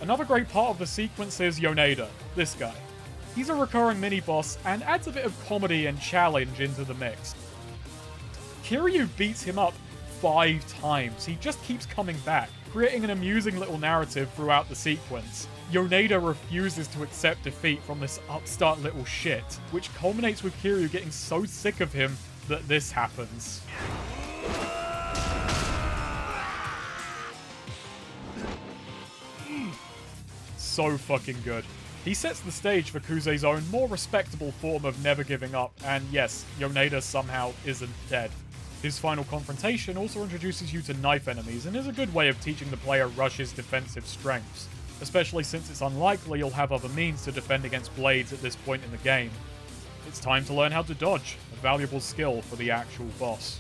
A: Another great part of the sequence is Yoneda, this guy. He's a recurring mini-boss and adds a bit of comedy and challenge into the mix. Kiryu beats him up 5 times. He just keeps coming back, creating an amusing little narrative throughout the sequence. Yoneda refuses to accept defeat from this upstart little shit, which culminates with Kiryu getting so sick of him that this happens. So fucking good. He sets the stage for Kuze's own more respectable form of never giving up, and yes, Yoneda somehow isn't dead. His final confrontation also introduces you to knife enemies and is a good way of teaching the player Rush's defensive strengths, especially since it's unlikely you'll have other means to defend against blades at this point in the game. It's time to learn how to dodge, a valuable skill for the actual boss.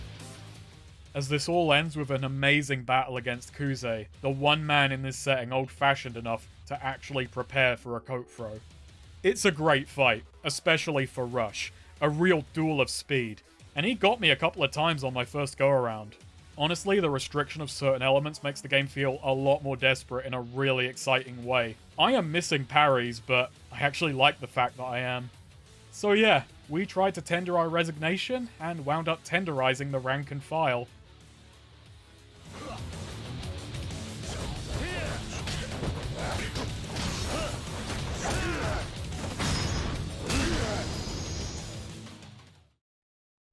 A: As this all ends with an amazing battle against Kuze, the one man in this setting old-fashioned enough to actually prepare for a coat throw. It's a great fight, especially for Rush, a real duel of speed. And he got me a couple of times on my first go-around. Honestly, the restriction of certain elements makes the game feel a lot more desperate in a really exciting way. I am missing parries, but I actually like the fact that I am. So yeah, we tried to tender our resignation, and wound up tenderizing the rank and file.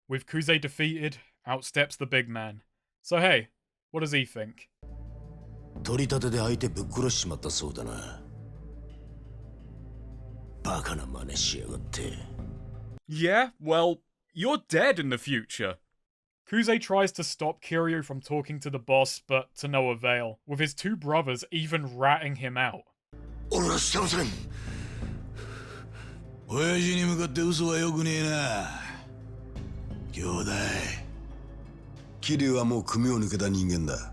A: With Kuze defeated, out steps the big man. So hey, what does he think?
F: 取り立てで相手ぶっ殺しちまったそうだな。バカな真似しやがって。
A: Yeah, well, you're dead in the future. Kuze tries to stop Kiryu from talking to the boss, but to no avail, with his 2 brothers even ratting him out.
F: 俺はしてません。
E: 親父に向かって嘘はよくねえな。兄弟。
F: 桐生はもう組を抜けた人間だ。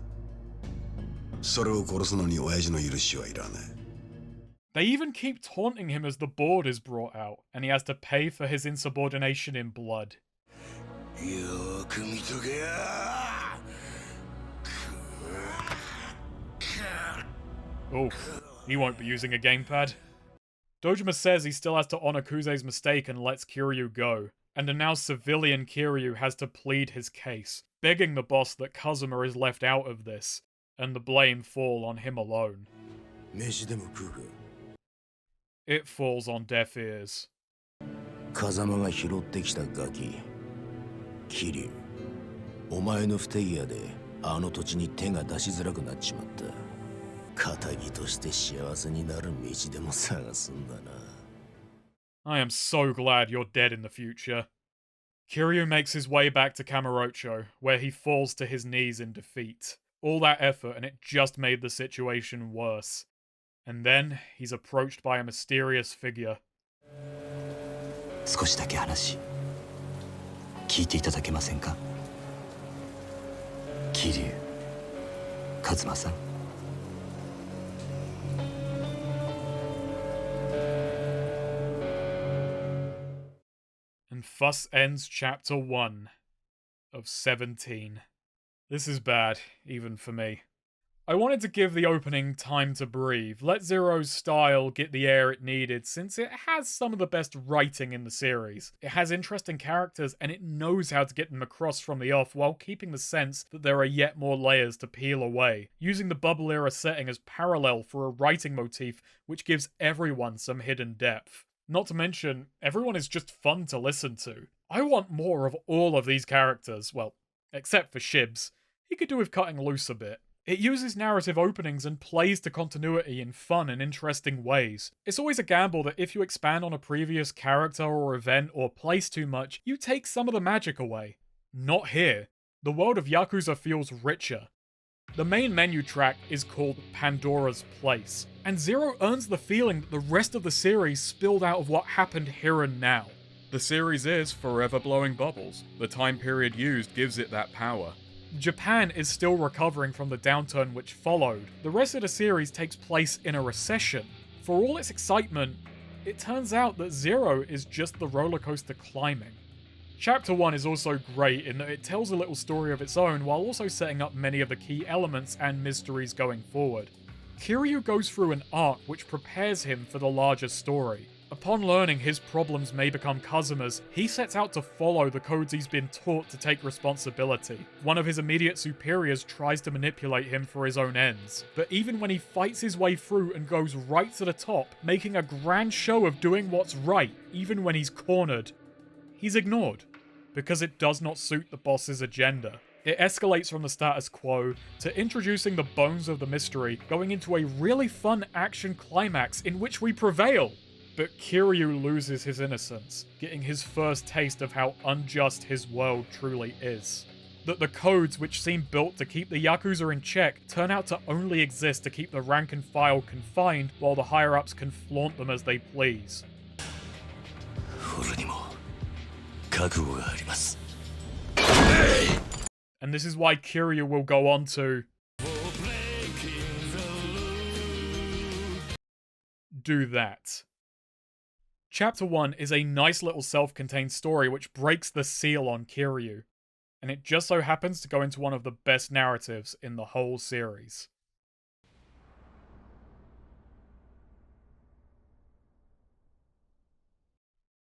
F: それを殺すのに親父の許しはいらない。
A: They even keep taunting him as the board is brought out, and he has to pay for his insubordination in blood.
F: よーく見とけよ。
A: Oh, he won't be using a gamepad. Dojima says he still has to honor Kuze's mistake and lets Kiryu go. And a now civilian Kiryu has to plead his case, begging the boss that Kazuma is left out of this, and the blame fall on him alone.
F: 飯でも食うか。
A: It falls on deaf ears.
F: 風間が拾ってきたガキ。桐生、お前の不手際であの土地に手が出しづらくなっちまった。仇として幸せになる道でも探すんだな。
A: I am so glad you're dead in the future. Kiryu makes his way back to Kamurocho, where he falls to his knees in defeat. All that effort and it just made the situation worse. And then he's approached by a mysterious figure.
G: 少しだけ話聞いていただけませんか？桐生、一馬さん。
A: And thus ends Chapter 1 of 17. This is bad, even for me. I wanted to give the opening time to breathe, let Zero's style get the air it needed, since it has some of the best writing in the series. It has interesting characters, and it knows how to get them across from the off while keeping the sense that there are yet more layers to peel away, using the bubble era setting as parallel for a writing motif which gives everyone some hidden depth. Not to mention, everyone is just fun to listen to. I want more of all of these characters, well, except for Shibs. He could do with cutting loose a bit. It uses narrative openings and plays to continuity in fun and interesting ways. It's always a gamble that if you expand on a previous character or event or place too much, you take some of the magic away. Not here. The world of Yakuza feels richer. The main menu track is called Pandora's Place, and Zero earns the feeling that the rest of the series spilled out of what happened here and now. The series is forever blowing bubbles. The time period used gives it that power. Japan is still recovering from the downturn which followed. The rest of the series takes place in a recession. For all its excitement, it turns out that Zero is just the roller coaster climbing. Chapter 1 is also great in that it tells a little story of its own while also setting up many of the key elements and mysteries going forward. Kiryu goes through an arc which prepares him for the larger story. Upon learning his problems may become Kazuma's, he sets out to follow the codes he's been taught to take responsibility. One of his immediate superiors tries to manipulate him for his own ends, but even when he fights his way through and goes right to the top, making a grand show of doing what's right, even when he's cornered, he's ignored, because it does not suit the boss's agenda. It escalates from the status quo to introducing the bones of the mystery, going into a really fun action climax in which we prevail. But Kiryu loses his innocence, getting his first taste of how unjust his world truly is. That the codes which seem built to keep the Yakuza in check turn out to only exist to keep the rank and file confined while the higher-ups can flaunt them as they please. And this is why Kiryu will go on to do that. Chapter 1 is a nice little self-contained story which breaks the seal on Kiryu, and it just so happens to go into one of the best narratives in the whole series.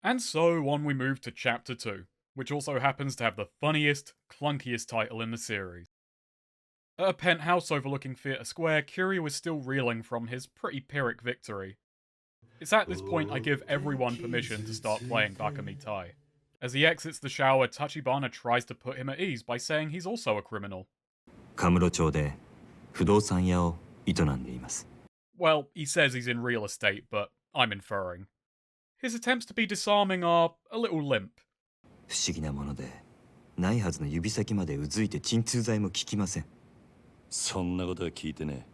A: And so on we move to Chapter 2, which also happens to have the funniest, clunkiest title in the series. At a penthouse overlooking Theatre Square, Kiryu is still reeling from his pretty Pyrrhic victory. It's at this point I give everyone permission to start playing Bakamitai. As he exits the shower, Tachibana tries to put him at ease by saying he's also a criminal.
G: Kamurochoで不動産屋を営んでいます。
A: Well, he says he's in real estate, but I'm inferring. His attempts to be disarming are a little limp.
G: 不思議なもので、ないはずの指先までうずいて鎮痛剤も効きません。
B: そんなことは聞いてね。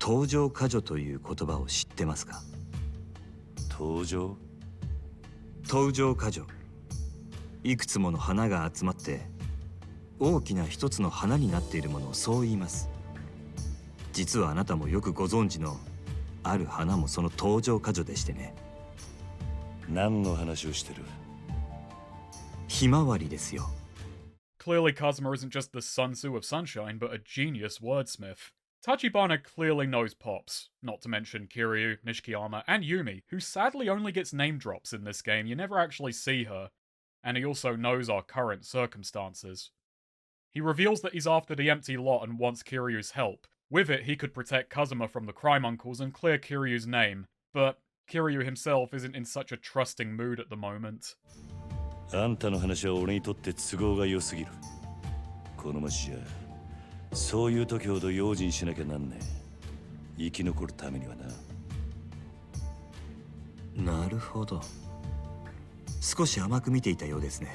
G: 登場過剰という言葉を知ってますか？
B: 登場？
G: 登場過剰。いくつもの花が集まって大きな一つの花になっているものをそう言います。実はあなたもよくご存知のある花もその登場過剰でしてね。
B: 何の話をしてる？
G: ひまわりですよ。
A: Clearly Kazuma isn't just the Sun Tzu of Sunshine, but a genius wordsmith. Tachibana clearly knows Pops, not to mention Kiryu, Nishikiyama, and Yumi, who sadly only gets name drops in this game, you never actually see her, and he also knows our current circumstances. He reveals that he's after the empty lot and wants Kiryu's help. With it, he could protect Kazuma from the crime uncles and clear Kiryu's name, but Kiryu himself isn't in such a trusting mood at the moment.
B: あんたの話は俺にとって都合が良すぎる。この町じゃそういう時ほど用心しなきゃなんねえ。生き残るためにはな。
G: なるほど。少し甘く見ていたようですね。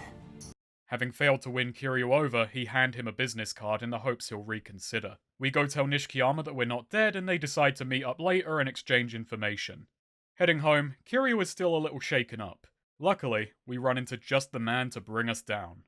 A: Having failed to win Kiryu over, he hand him a business card in the hopes he'll reconsider. We go tell Nishikiyama that we're not dead and they decide to meet up later and exchange information. Heading home, Kiryu is still a little shaken up. Luckily, we run into just the man to bring us down.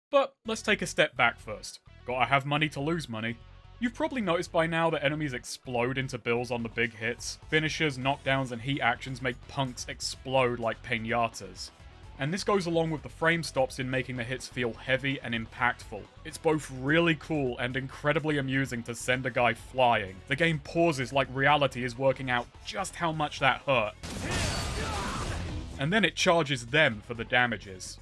A: But let's take a step back first. Gotta have money to lose money. You've probably noticed by now that enemies explode into bills on the big hits. Finishers, knockdowns, and heat actions make punks explode like piñatas. And this goes along with the frame stops in making the hits feel heavy and impactful. It's both really cool and incredibly amusing to send a guy flying. The game pauses like reality is working out just how much that hurt. And then it charges them for the damages.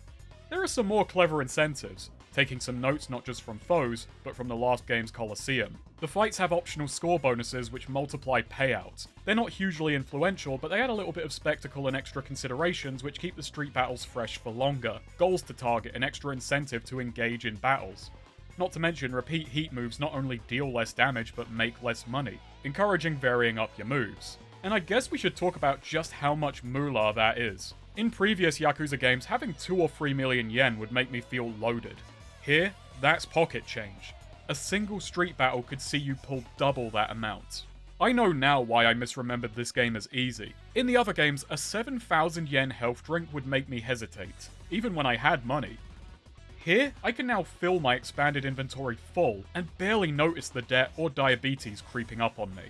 A: There are some more clever incentives, taking some notes not just from foes, but from the last game's Colosseum. The fights have optional score bonuses which multiply payouts. They're not hugely influential, but they add a little bit of spectacle and extra considerations which keep the street battles fresh for longer, goals to target, and extra incentive to engage in battles. Not to mention, repeat heat moves not only deal less damage, but make less money, encouraging varying up your moves. And I guess we should talk about just how much moolah that is. In previous Yakuza games, having 2 or 3 million yen would make me feel loaded. Here, that's pocket change. A single street battle could see you pull double that amount. I know now why I misremembered this game as easy. In the other games, a 7,000 yen health drink would make me hesitate, even when I had money. Here, I can now fill my expanded inventory full and barely notice the debt or diabetes creeping up on me.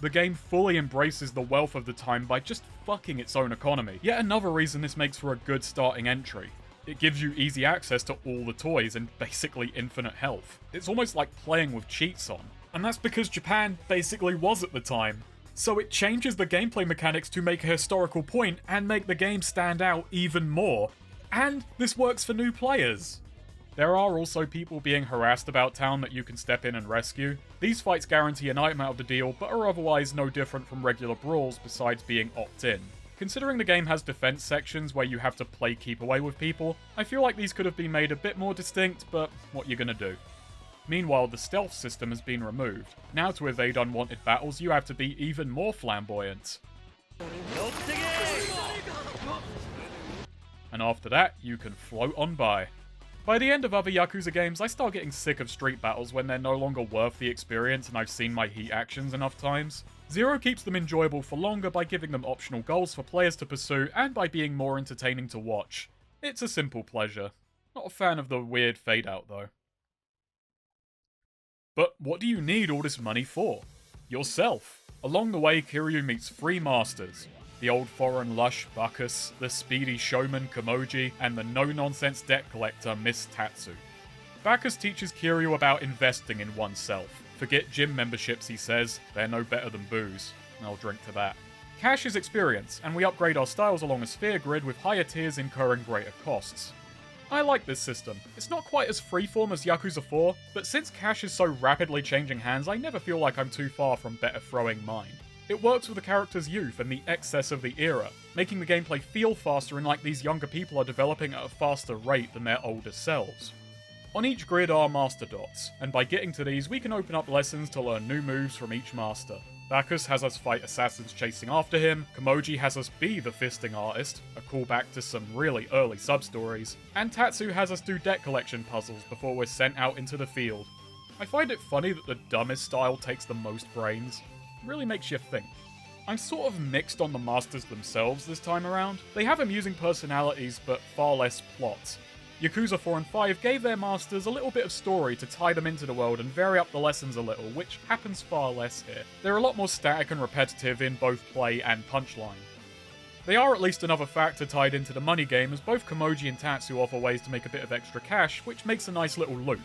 A: The game fully embraces the wealth of the time by just fucking its own economy. Yet another reason this makes for a good starting entry. It gives you easy access to all the toys and basically infinite health. It's almost like playing with cheats on. And that's because Japan basically was at the time. So it changes the gameplay mechanics to make a historical point and make the game stand out even more. And this works for new players. There are also people being harassed about town that you can step in and rescue. These fights guarantee an item out of the deal, but are otherwise no different from regular brawls besides being opt-in. Considering the game has defense sections where you have to play keep away with people, I feel like these could have been made a bit more distinct, but what you gonna do? Meanwhile, the stealth system has been removed. Now to evade unwanted battles, you have to be even more flamboyant. And after that, you can float on by. By the end of other Yakuza games, I start getting sick of street battles when they're no longer worth the experience and I've seen my heat actions enough times. Zero keeps them enjoyable for longer by giving them optional goals for players to pursue and by being more entertaining to watch. It's a simple pleasure. Not a fan of the weird fade out though. But what do you need all this money for? Yourself. Along the way, Kiryu meets 3 masters. The old foreign lush Bacchus, the speedy showman Kamoji, and the no-nonsense debt collector Miss Tatsu. Bacchus teaches Kiryu about investing in oneself. Forget gym memberships, he says, they're no better than booze. I'll drink to that. Cash is experience, and we upgrade our styles along a sphere grid with higher tiers incurring greater costs. I like this system. It's not quite as freeform as Yakuza 4, but since cash is so rapidly changing hands, I never feel like I'm too far from better throwing mine. It works with the character's youth and the excess of the era, making the gameplay feel faster and like these younger people are developing at a faster rate than their older selves. On each grid are master dots, and by getting to these we can open up lessons to learn new moves from each master. Bacchus has us fight assassins chasing after him, Kamoji has us be the fisting artist, a callback to some really early sub-stories, and Tatsu has us do debt collection puzzles before we're sent out into the field. I find it funny that the dumbest style takes the most brains. Really makes you think. I'm sort of mixed on the masters themselves this time around. They have amusing personalities, but far less plot. Yakuza 4 and 5 gave their masters a little bit of story to tie them into the world and vary up the lessons a little, which happens far less here. They're a lot more static and repetitive in both play and punchline. They are at least another factor tied into the money game, as both Kamoji and Tatsu offer ways to make a bit of extra cash, which makes a nice little loop,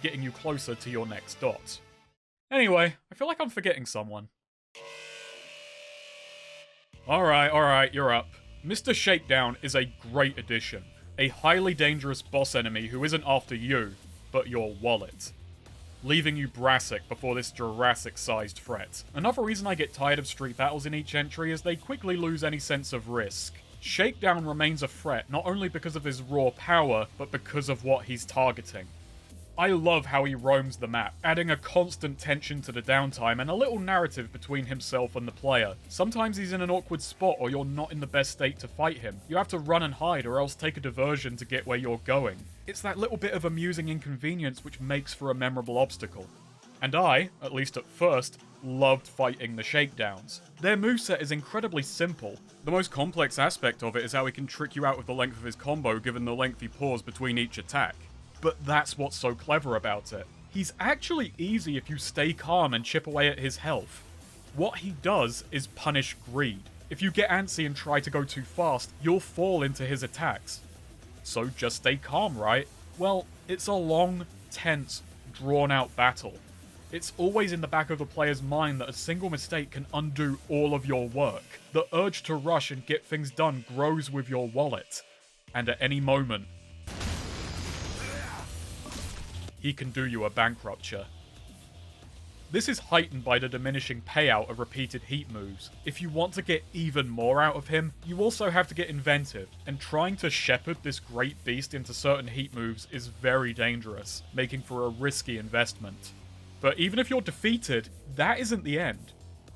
A: getting you closer to your next dot. Anyway, I feel like I'm forgetting someone. Alright, you're up. Mr. Shakedown is a great addition. A highly dangerous boss enemy who isn't after you, but your wallet. Leaving you brassic before this Jurassic-sized threat. Another reason I get tired of street battles in each entry is they quickly lose any sense of risk. Shakedown remains a threat not only because of his raw power, but because of what he's targeting. I love how he roams the map, adding a constant tension to the downtime and a little narrative between himself and the player. Sometimes he's in an awkward spot or you're not in the best state to fight him. You have to run and hide or else take a diversion to get where you're going. It's that little bit of amusing inconvenience which makes for a memorable obstacle. And I, at least at first, loved fighting the Shakedowns. Their moveset is incredibly simple. The most complex aspect of it is how he can trick you out with the length of his combo given the lengthy pause between each attack. But that's what's so clever about it. He's actually easy if you stay calm and chip away at his health. What he does is punish greed. If you get antsy and try to go too fast, you'll fall into his attacks. So just stay calm, right? Well, it's a long, tense, drawn-out battle. It's always in the back of the player's mind that a single mistake can undo all of your work. The urge to rush and get things done grows with your wallet. And at any moment, he can do you a bank rupture. This is heightened by the diminishing payout of repeated heat moves. If you want to get even more out of him, you also have to get inventive, and trying to shepherd this great beast into certain heat moves is very dangerous, making for a risky investment. But even if you're defeated, that isn't the end.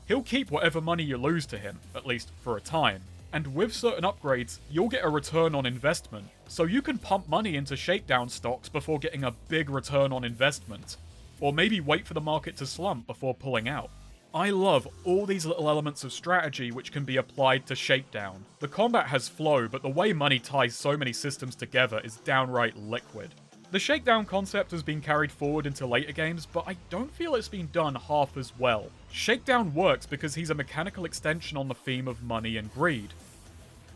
A: He'll keep whatever money you lose to him, at least for a time. And with certain upgrades, you'll get a return on investment, so you can pump money into Shakedown stocks before getting a big return on investment. Or maybe wait for the market to slump before pulling out. I love all these little elements of strategy which can be applied to Shakedown. The combat has flow, but the way money ties so many systems together is downright liquid. The Shakedown concept has been carried forward into later games, but I don't feel it's been done half as well. Shakedown works because he's a mechanical extension on the theme of money and greed.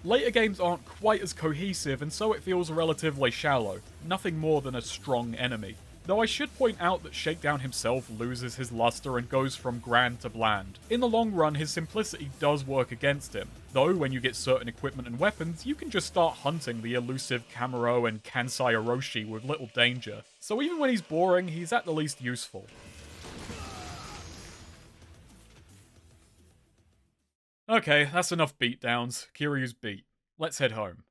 A: Later games aren't quite as cohesive, and so it feels relatively shallow, nothing more than a strong enemy. Though I should point out that Shakedown himself loses his luster and goes from grand to bland. In the long run, his simplicity does work against him, though when you get certain equipment and weapons, you can just start hunting the elusive Kamurocho and Kansai Orochi with little danger. So even when he's boring, he's at the least useful. Okay, that's enough beatdowns. Kiryu's beat. Let's head home.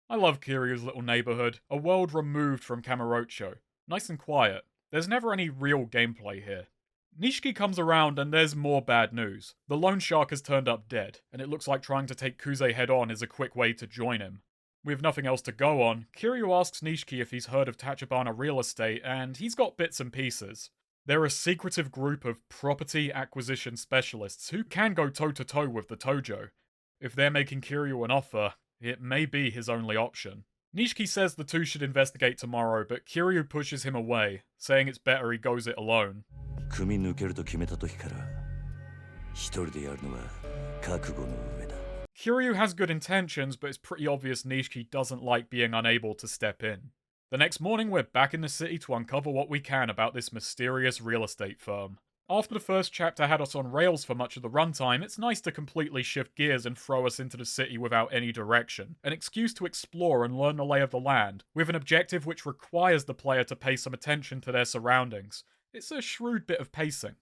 A: I love Kiryu's little neighborhood, a world removed from Kamurocho. Nice and quiet. There's never any real gameplay here. Nishiki comes around and there's more bad news. The loan shark has turned up dead, and it looks like trying to take Kuze head on is a quick way to join him. With nothing else to go on, Kiryu asks Nishiki if he's heard of Tachibana Real Estate, and he's got bits and pieces. They're a secretive group of property acquisition specialists who can go toe-to-toe with the Tojo. If they're making Kiryu an offer, it may be his only option. Nishiki says the two should investigate tomorrow, but Kiryu pushes him away, saying it's better he goes it alone. Kiryu has good intentions, but it's pretty obvious Nishiki doesn't like being unable to step in. The next morning, we're back in the city to uncover what we can about this mysterious real estate firm. After the first chapter had us on rails for much of the runtime, it's nice to completely shift gears and throw us into the city without any direction, an excuse to explore and learn the lay of the land, with an objective which requires the player to pay some attention to their surroundings. It's a shrewd bit of pacing.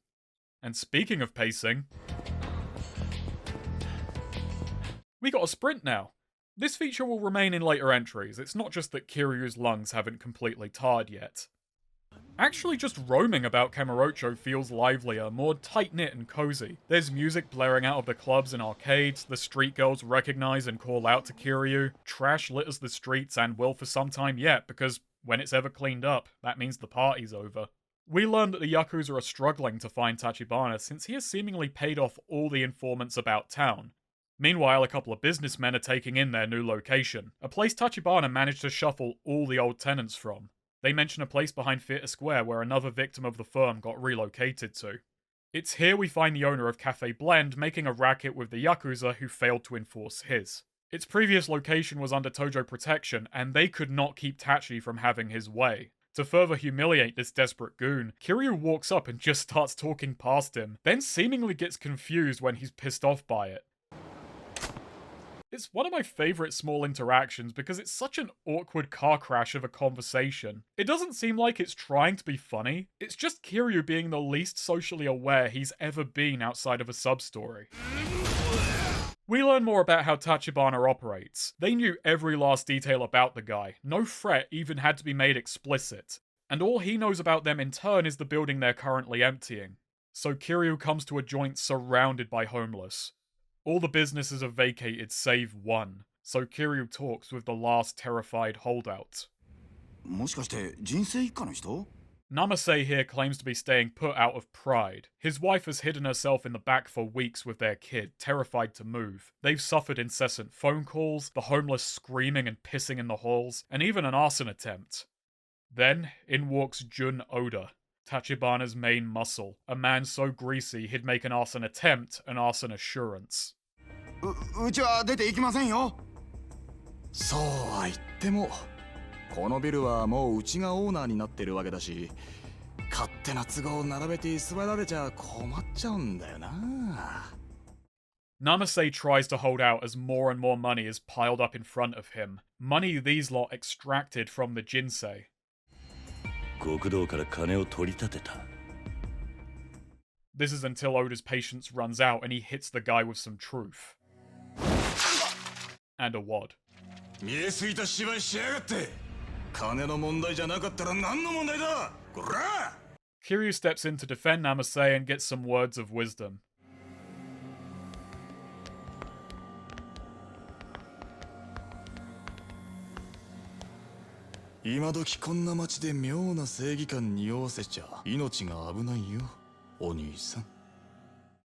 A: And speaking of pacing, we got a sprint now. This feature will remain in later entries. It's not just that Kiryu's lungs haven't completely tarred yet. Actually, just roaming about Kamurocho feels livelier, more tight-knit and cozy. There's music blaring out of the clubs and arcades, the street girls recognize and call out to Kiryu, trash litters the streets and will for some time yet, because when it's ever cleaned up, that means the party's over. We learn that the Yakuza are struggling to find Tachibana since he has seemingly paid off all the informants about town. Meanwhile, a couple of businessmen are taking in their new location, a place Tachibana managed to shuffle all the old tenants from. They mention a place behind Theatre Square where another victim of the firm got relocated to. It's here we find the owner of Cafe Blend making a racket with the Yakuza who failed to enforce his. Its previous location was under Tojo protection, and they could not keep Tachi from having his way. To further humiliate this desperate goon, Kiryu walks up and just starts talking past him, then seemingly gets confused when he's pissed off by it. It's one of my favourite small interactions because it's such an awkward car crash of a conversation. It doesn't seem like it's trying to be funny, it's just Kiryu being the least socially aware he's ever been outside of a sub-story. We learn more about how Tachibana operates. They knew every last detail about the guy, no threat even had to be made explicit. And all he knows about them in turn is the building they're currently emptying. So Kiryu comes to a joint surrounded by homeless. All the businesses are vacated save one, so Kiryu talks with the last terrified holdout. Namase here claims to be staying put out of pride. His wife has hidden herself in the back for weeks with their kid, terrified to move. They've suffered incessant phone calls, the homeless screaming and pissing in the halls, and even an arson attempt. Then, in walks Jun Oda. Tachibana's main muscle, a man so greasy he'd make an arson attempt an arson assurance.
C: うちは出て行きませんよ。そうは言ってもこのビルはもううちがオーナーになってるわけだし、勝手な都合を並べて居座られちゃ困っちゃうんだよな。
A: Namase tries to hold out as more and more money is piled up in front of him. Money these lot extracted from the Jinsei.
B: 極道から金を取り立てた。
A: This is until Oda's patience runs out and he hits the guy with some truth. And a wad.
C: 見えすぎた芝居しやがって。金の問題じゃなかったら何の問題だ。こら!
A: Kiryu steps in to defend Namase and gets some words of wisdom.
C: 今時こんな街で妙な正義感に酔わせちゃ命が危ないよ、お兄さん。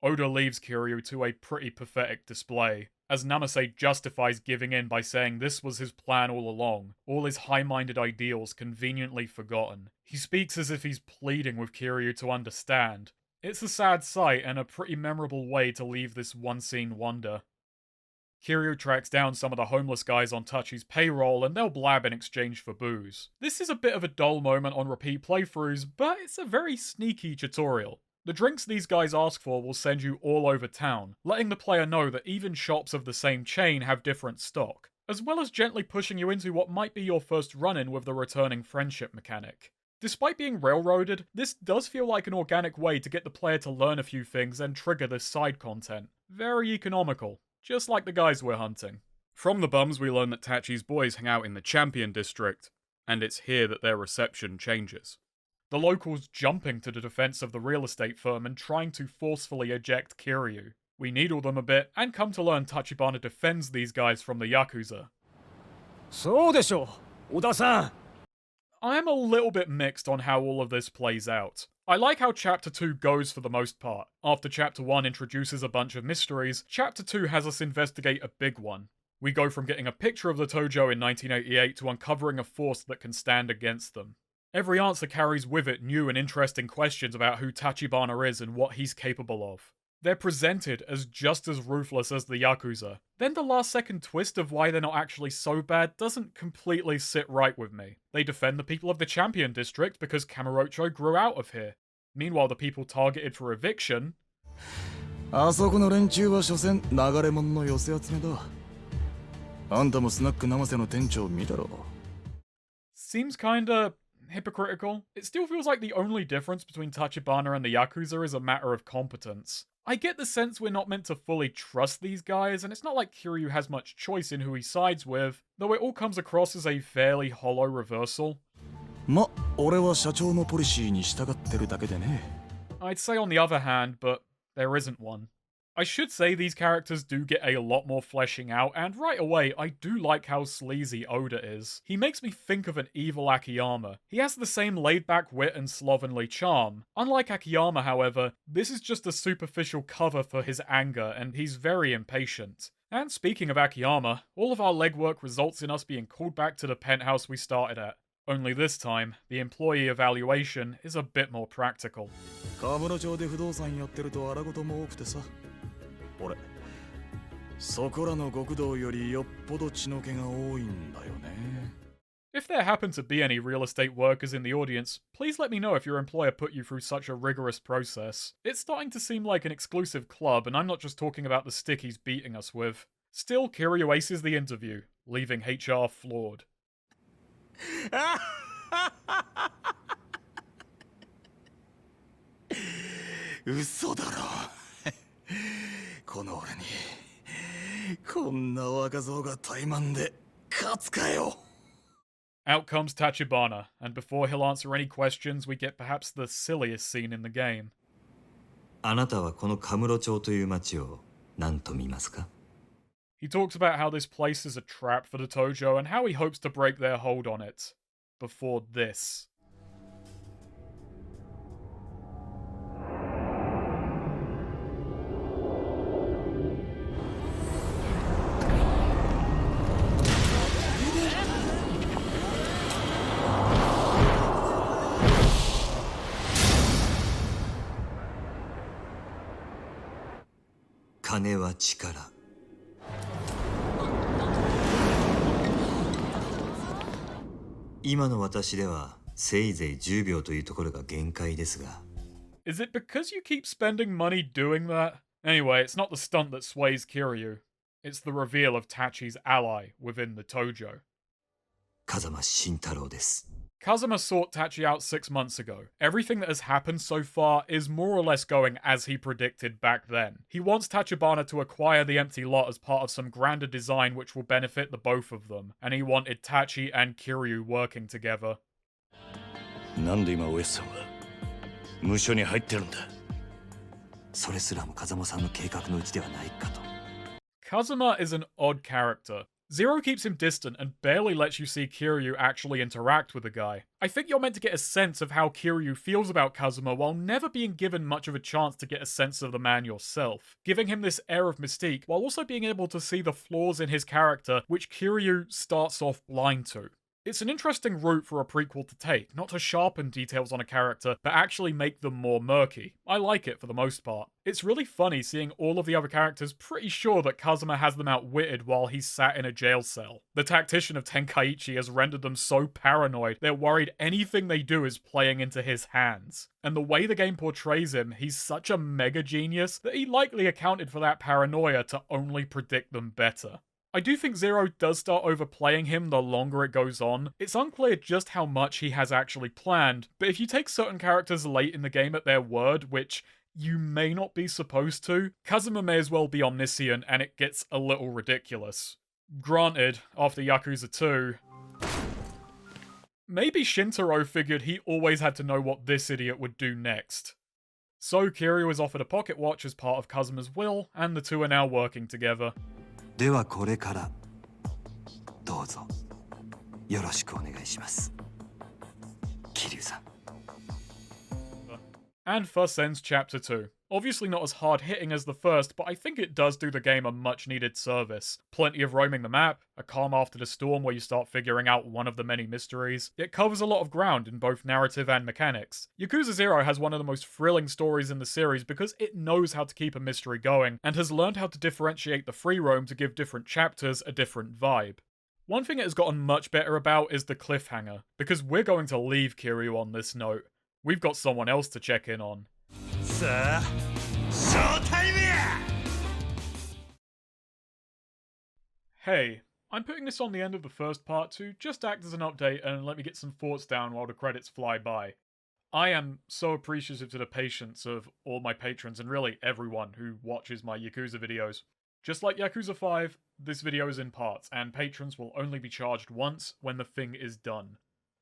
A: Oda leaves Kiryu to a pretty pathetic display, as Namase justifies giving in by saying this was his plan all along, all his high-minded ideals conveniently forgotten. He speaks as if he's pleading with Kiryu to understand. It's a sad sight and a pretty memorable way to leave this one-scene wonder. Kiryu tracks down some of the homeless guys on Tachi's payroll and they'll blab in exchange for booze. This is a bit of a dull moment on repeat playthroughs, but it's a very sneaky tutorial. The drinks these guys ask for will send you all over town, letting the player know that even shops of the same chain have different stock, as well as gently pushing you into what might be your first run-in with the returning friendship mechanic. Despite being railroaded, this does feel like an organic way to get the player to learn a few things and trigger this side content. Very economical. Just like the guys we're hunting. From the bums, we learn that Tachi's boys hang out in the Champion District, and it's here that their reception changes. The locals jumping to the defense of the real estate firm and trying to forcefully eject Kiryu. We needle them a bit, and come to learn Tachibana defends these guys from the Yakuza.
C: そうでしょう、小田さん。
A: I am a little bit mixed on how all of this plays out. I like how Chapter 2 goes for the most part. After Chapter 1 introduces a bunch of mysteries, Chapter 2 has us investigate a big one. We go from getting a picture of the Tojo in 1988 to uncovering a force that can stand against them. Every answer carries with it new and interesting questions about who Tachibana is and what he's capable of. They're presented as just as ruthless as the Yakuza. Then the last second twist of why they're not actually so bad doesn't completely sit right with me. They defend the people of the Champion District because Kamurocho grew out of here. Meanwhile, the people targeted for eviction...
C: あそこの連中は所詮流れ物の寄せ集めだ。あんたもスナック生瀬の店長見たろ。
A: Seems kinda hypocritical. It still feels like the only difference between Tachibana and the Yakuza is a matter of competence. I get the sense we're not meant to fully trust these guys, and it's not like Kiryu has much choice in who he sides with, though it all comes across as a fairly hollow reversal.
C: ま、俺は社長のポリシーに従ってるだけでね。
A: I'd say on the other hand, but there isn't one. I should say these characters do get a lot more fleshing out, and right away, I do like how sleazy Oda is. He makes me think of an evil Akiyama. He has the same laid-back wit and slovenly charm. Unlike Akiyama, however, this is just a superficial cover for his anger, and he's very impatient. And speaking of Akiyama, all of our legwork results in us being called back to the penthouse we started at. Only this time, the employee evaluation is a bit more practical.
C: カムロ町で不動産やってると荒事も多くてさ。俺、そこらの極道よりよっぽど血の気が多いんだよね。
A: If there happen to be any real estate workers in the audience, please let me know if your employer put you through such a rigorous process. It's starting to seem like an exclusive club, and I'm not just talking about the stick he's beating us with. Still, Kiryu aces the interview, leaving HR floored.
C: 嘘だろ。この俺にこんな若造が怠慢で勝つかよ。
A: Out comes Tachibana, and before he'll answer any questions, we get perhaps the silliest scene in the game.
G: あなたはこのカムロ町という町を何と見ますか?
A: He talks about how this place is a trap for the Tojo and how he hopes to break their hold on it. Before this.
G: 金は力。今の私ではせいぜい10秒というところが限界ですが。
A: Is it because you keep spending money doing that? Anyway, it's not the stunt that sways Kiryu. It's the reveal of Tachi's ally within the Tojo.
G: 風間慎太郎です。
A: Kazuma sought Tachi out 6 months ago. Everything that has happened so far is more or less going as he predicted back then. He wants Tachibana to acquire the empty lot as part of some grander design which will benefit the both of them, and he wanted Tachi and Kiryu working together.
B: なんで今ウエスさんは無所に入ってるんだ。
G: それすらも風間さんの計画のうちではないかと。
A: Kazuma is an odd character. Zero keeps him distant and barely lets you see Kiryu actually interact with the guy. I think you're meant to get a sense of how Kiryu feels about Kazuma while never being given much of a chance to get a sense of the man yourself, giving him this air of mystique while also being able to see the flaws in his character which Kiryu starts off blind to. It's an interesting route for a prequel to take, not to sharpen details on a character, but actually make them more murky. I like it for the most part. It's really funny seeing all of the other characters pretty sure that Kazuma has them outwitted while he's sat in a jail cell. The tactician of Tenkaichi has rendered them so paranoid, they're worried anything they do is playing into his hands. And the way the game portrays him, he's such a mega genius that he likely accounted for that paranoia to only predict them better. I do think Zero does start overplaying him the longer it goes on. It's unclear just how much he has actually planned, but if you take certain characters late in the game at their word, which you may not be supposed to, Kazuma may as well be omniscient and it gets a little ridiculous. Granted, after Yakuza 2, maybe Shintaro figured he always had to know what this idiot would do next. So Kiryu is offered a pocket watch as part of Kazuma's will, and the two are now working together.
G: ではこれからどうぞよろしくお願いします。桐生さん。
A: And thus ends Chapter 2. Obviously not as hard-hitting as the first, but I think it does do the game a much-needed service. Plenty of roaming the map, a calm after the storm where you start figuring out one of the many mysteries. It covers a lot of ground in both narrative and mechanics. Yakuza 0 has one of the most thrilling stories in the series because it knows how to keep a mystery going, and has learned how to differentiate the free roam to give different chapters a different vibe. One thing it has gotten much better about is the cliffhanger, because we're going to leave Kiryu on this note. We've got someone else to check in on. Hey, I'm putting this on the end of the first part to just act as an update and let me get some thoughts down while the credits fly by. I am so appreciative to the patience of all my patrons and really everyone who watches my Yakuza videos. Just like Yakuza 5, this video is in parts, and patrons will only be charged once when the thing is done.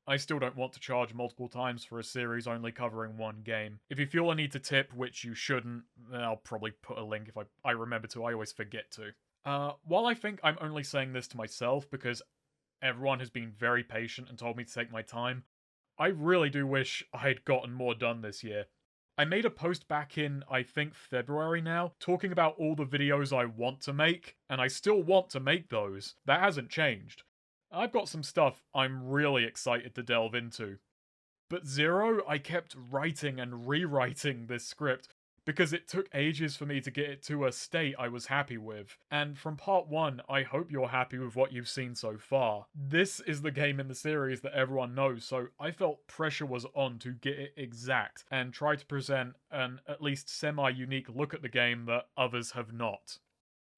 A: I still don't want to charge multiple times for a series only covering one game. If you feel a need to tip, which you shouldn't, then I'll probably put a link if I remember to. I always forget to. While I think I'm only saying this to myself because everyone has been very patient and told me to take my time, I really do wish I'd gotten more done this year. I made a post back in, I think, February now, talking about all the videos I want to make, and I still want to make those. That hasn't changed. I've got some stuff I'm really excited to delve into. But Zero, I kept writing and rewriting this script because it took ages for me to get it to a state I was happy with. And from part 1, I hope you're happy with what you've seen so far. This is the game in the series that everyone knows, so I felt pressure was on to get it exact and try to present an at least semi-unique look at the game that others have not.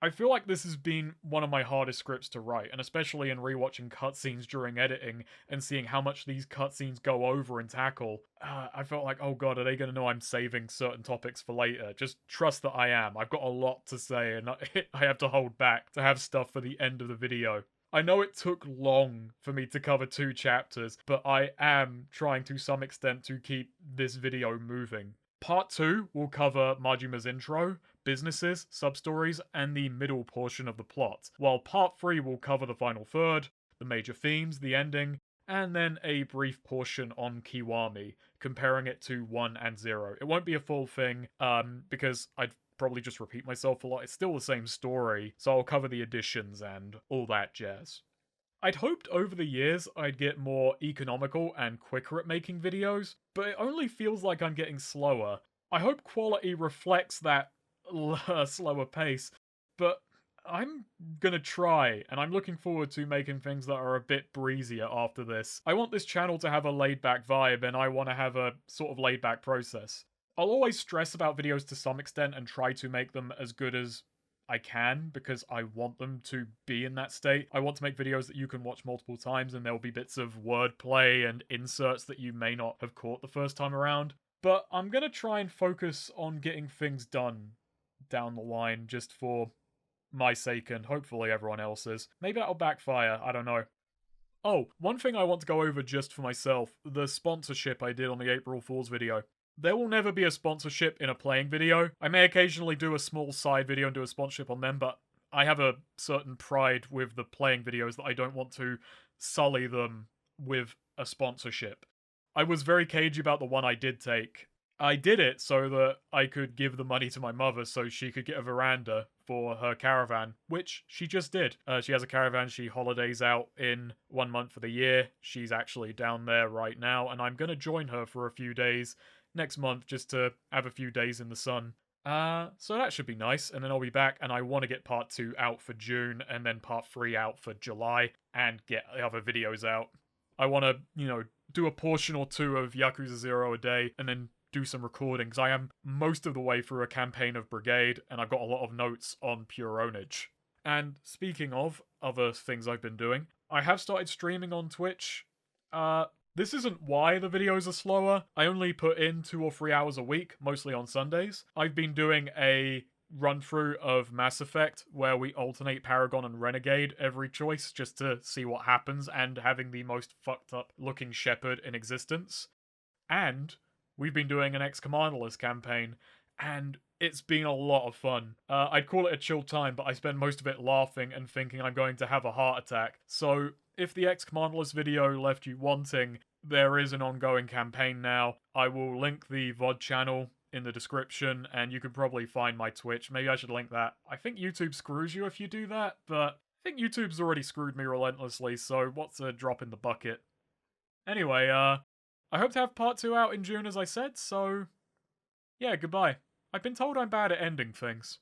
A: I feel like this has been one of my hardest scripts to write, and especially in rewatching cutscenes during editing and seeing how much these cutscenes go over and tackle, I felt like, oh god, are they going to know I'm saving certain topics for later? Just trust that I am. I've got a lot to say, and I have to hold back to have stuff for the end of the video. I know it took long for me to cover 2 chapters, but I am trying to some extent to keep this video moving. Part 2 will cover Majima's intro, businesses, sub-stories, and the middle portion of the plot, while Part 3 will cover the final third, the major themes, the ending, and then a brief portion on Kiwami, comparing it to 1 and 0. It won't be a full thing, because I'd probably just repeat myself a lot. It's still the same story, so I'll cover the additions and all that jazz. I'd hoped over the years I'd get more economical and quicker at making videos, but it only feels like I'm getting slower. I hope quality reflects that a slower pace. But I'm gonna try, and I'm looking forward to making things that are a bit breezier after this. I want this channel to have a laid-back vibe, and I want to have a sort of laid-back process. I'll always stress about videos to some extent and try to make them as good as I can, because I want them to be in that state. I want to make videos that you can watch multiple times, and there will be bits of wordplay and inserts that you may not have caught the first time around. But I'm gonna try and focus on getting things done down the line, just for my sake and hopefully everyone else's. Maybe that'll backfire, I don't know. Oh, one thing I want to go over just for myself, the sponsorship I did on the April Fool's video. There will never be a sponsorship in a playing video. I may occasionally do a small side video and do a sponsorship on them, but I have a certain pride with the playing videos that I don't want to sully them with a sponsorship. I was very cagey about the one I did take. I did it so that I could give the money to my mother so she could get a veranda for her caravan, which she just did. She has a caravan, she holidays out in 1 month of the year. She's actually down there right now, and I'm gonna join her for a few days next month just to have a few days in the sun. So that should be nice, and then I'll be back, and I want to get part 2 out for June, and then part 3 out for July, and get the other videos out. I want to, do a portion or two of Yakuza 0 a day, and then do some recording, because I am most of the way through a campaign of Brigade, and I've got a lot of notes on pure ownage. And speaking of other things I've been doing, I have started streaming on Twitch. This isn't why the videos are slower. I only put in 2 or 3 hours a week, mostly on Sundays. I've been doing a run-through of Mass Effect, where we alternate Paragon and Renegade every choice, just to see what happens, and having the most fucked up looking Shepard in existence. And we've been doing an ex-Commanderless campaign, and it's been a lot of fun. I'd call it a chill time, but I spend most of it laughing and thinking I'm going to have a heart attack. So if the ex-Commanderless video left you wanting, there is an ongoing campaign now. I will link the VOD channel in the description, and you can probably find my Twitch. Maybe I should link that. I think YouTube screws you if you do that, but I think YouTube's already screwed me relentlessly, so what's a drop in the bucket? Anyway, I hope to have part 2 out in June, as I said, so yeah, goodbye. I've been told I'm bad at ending things.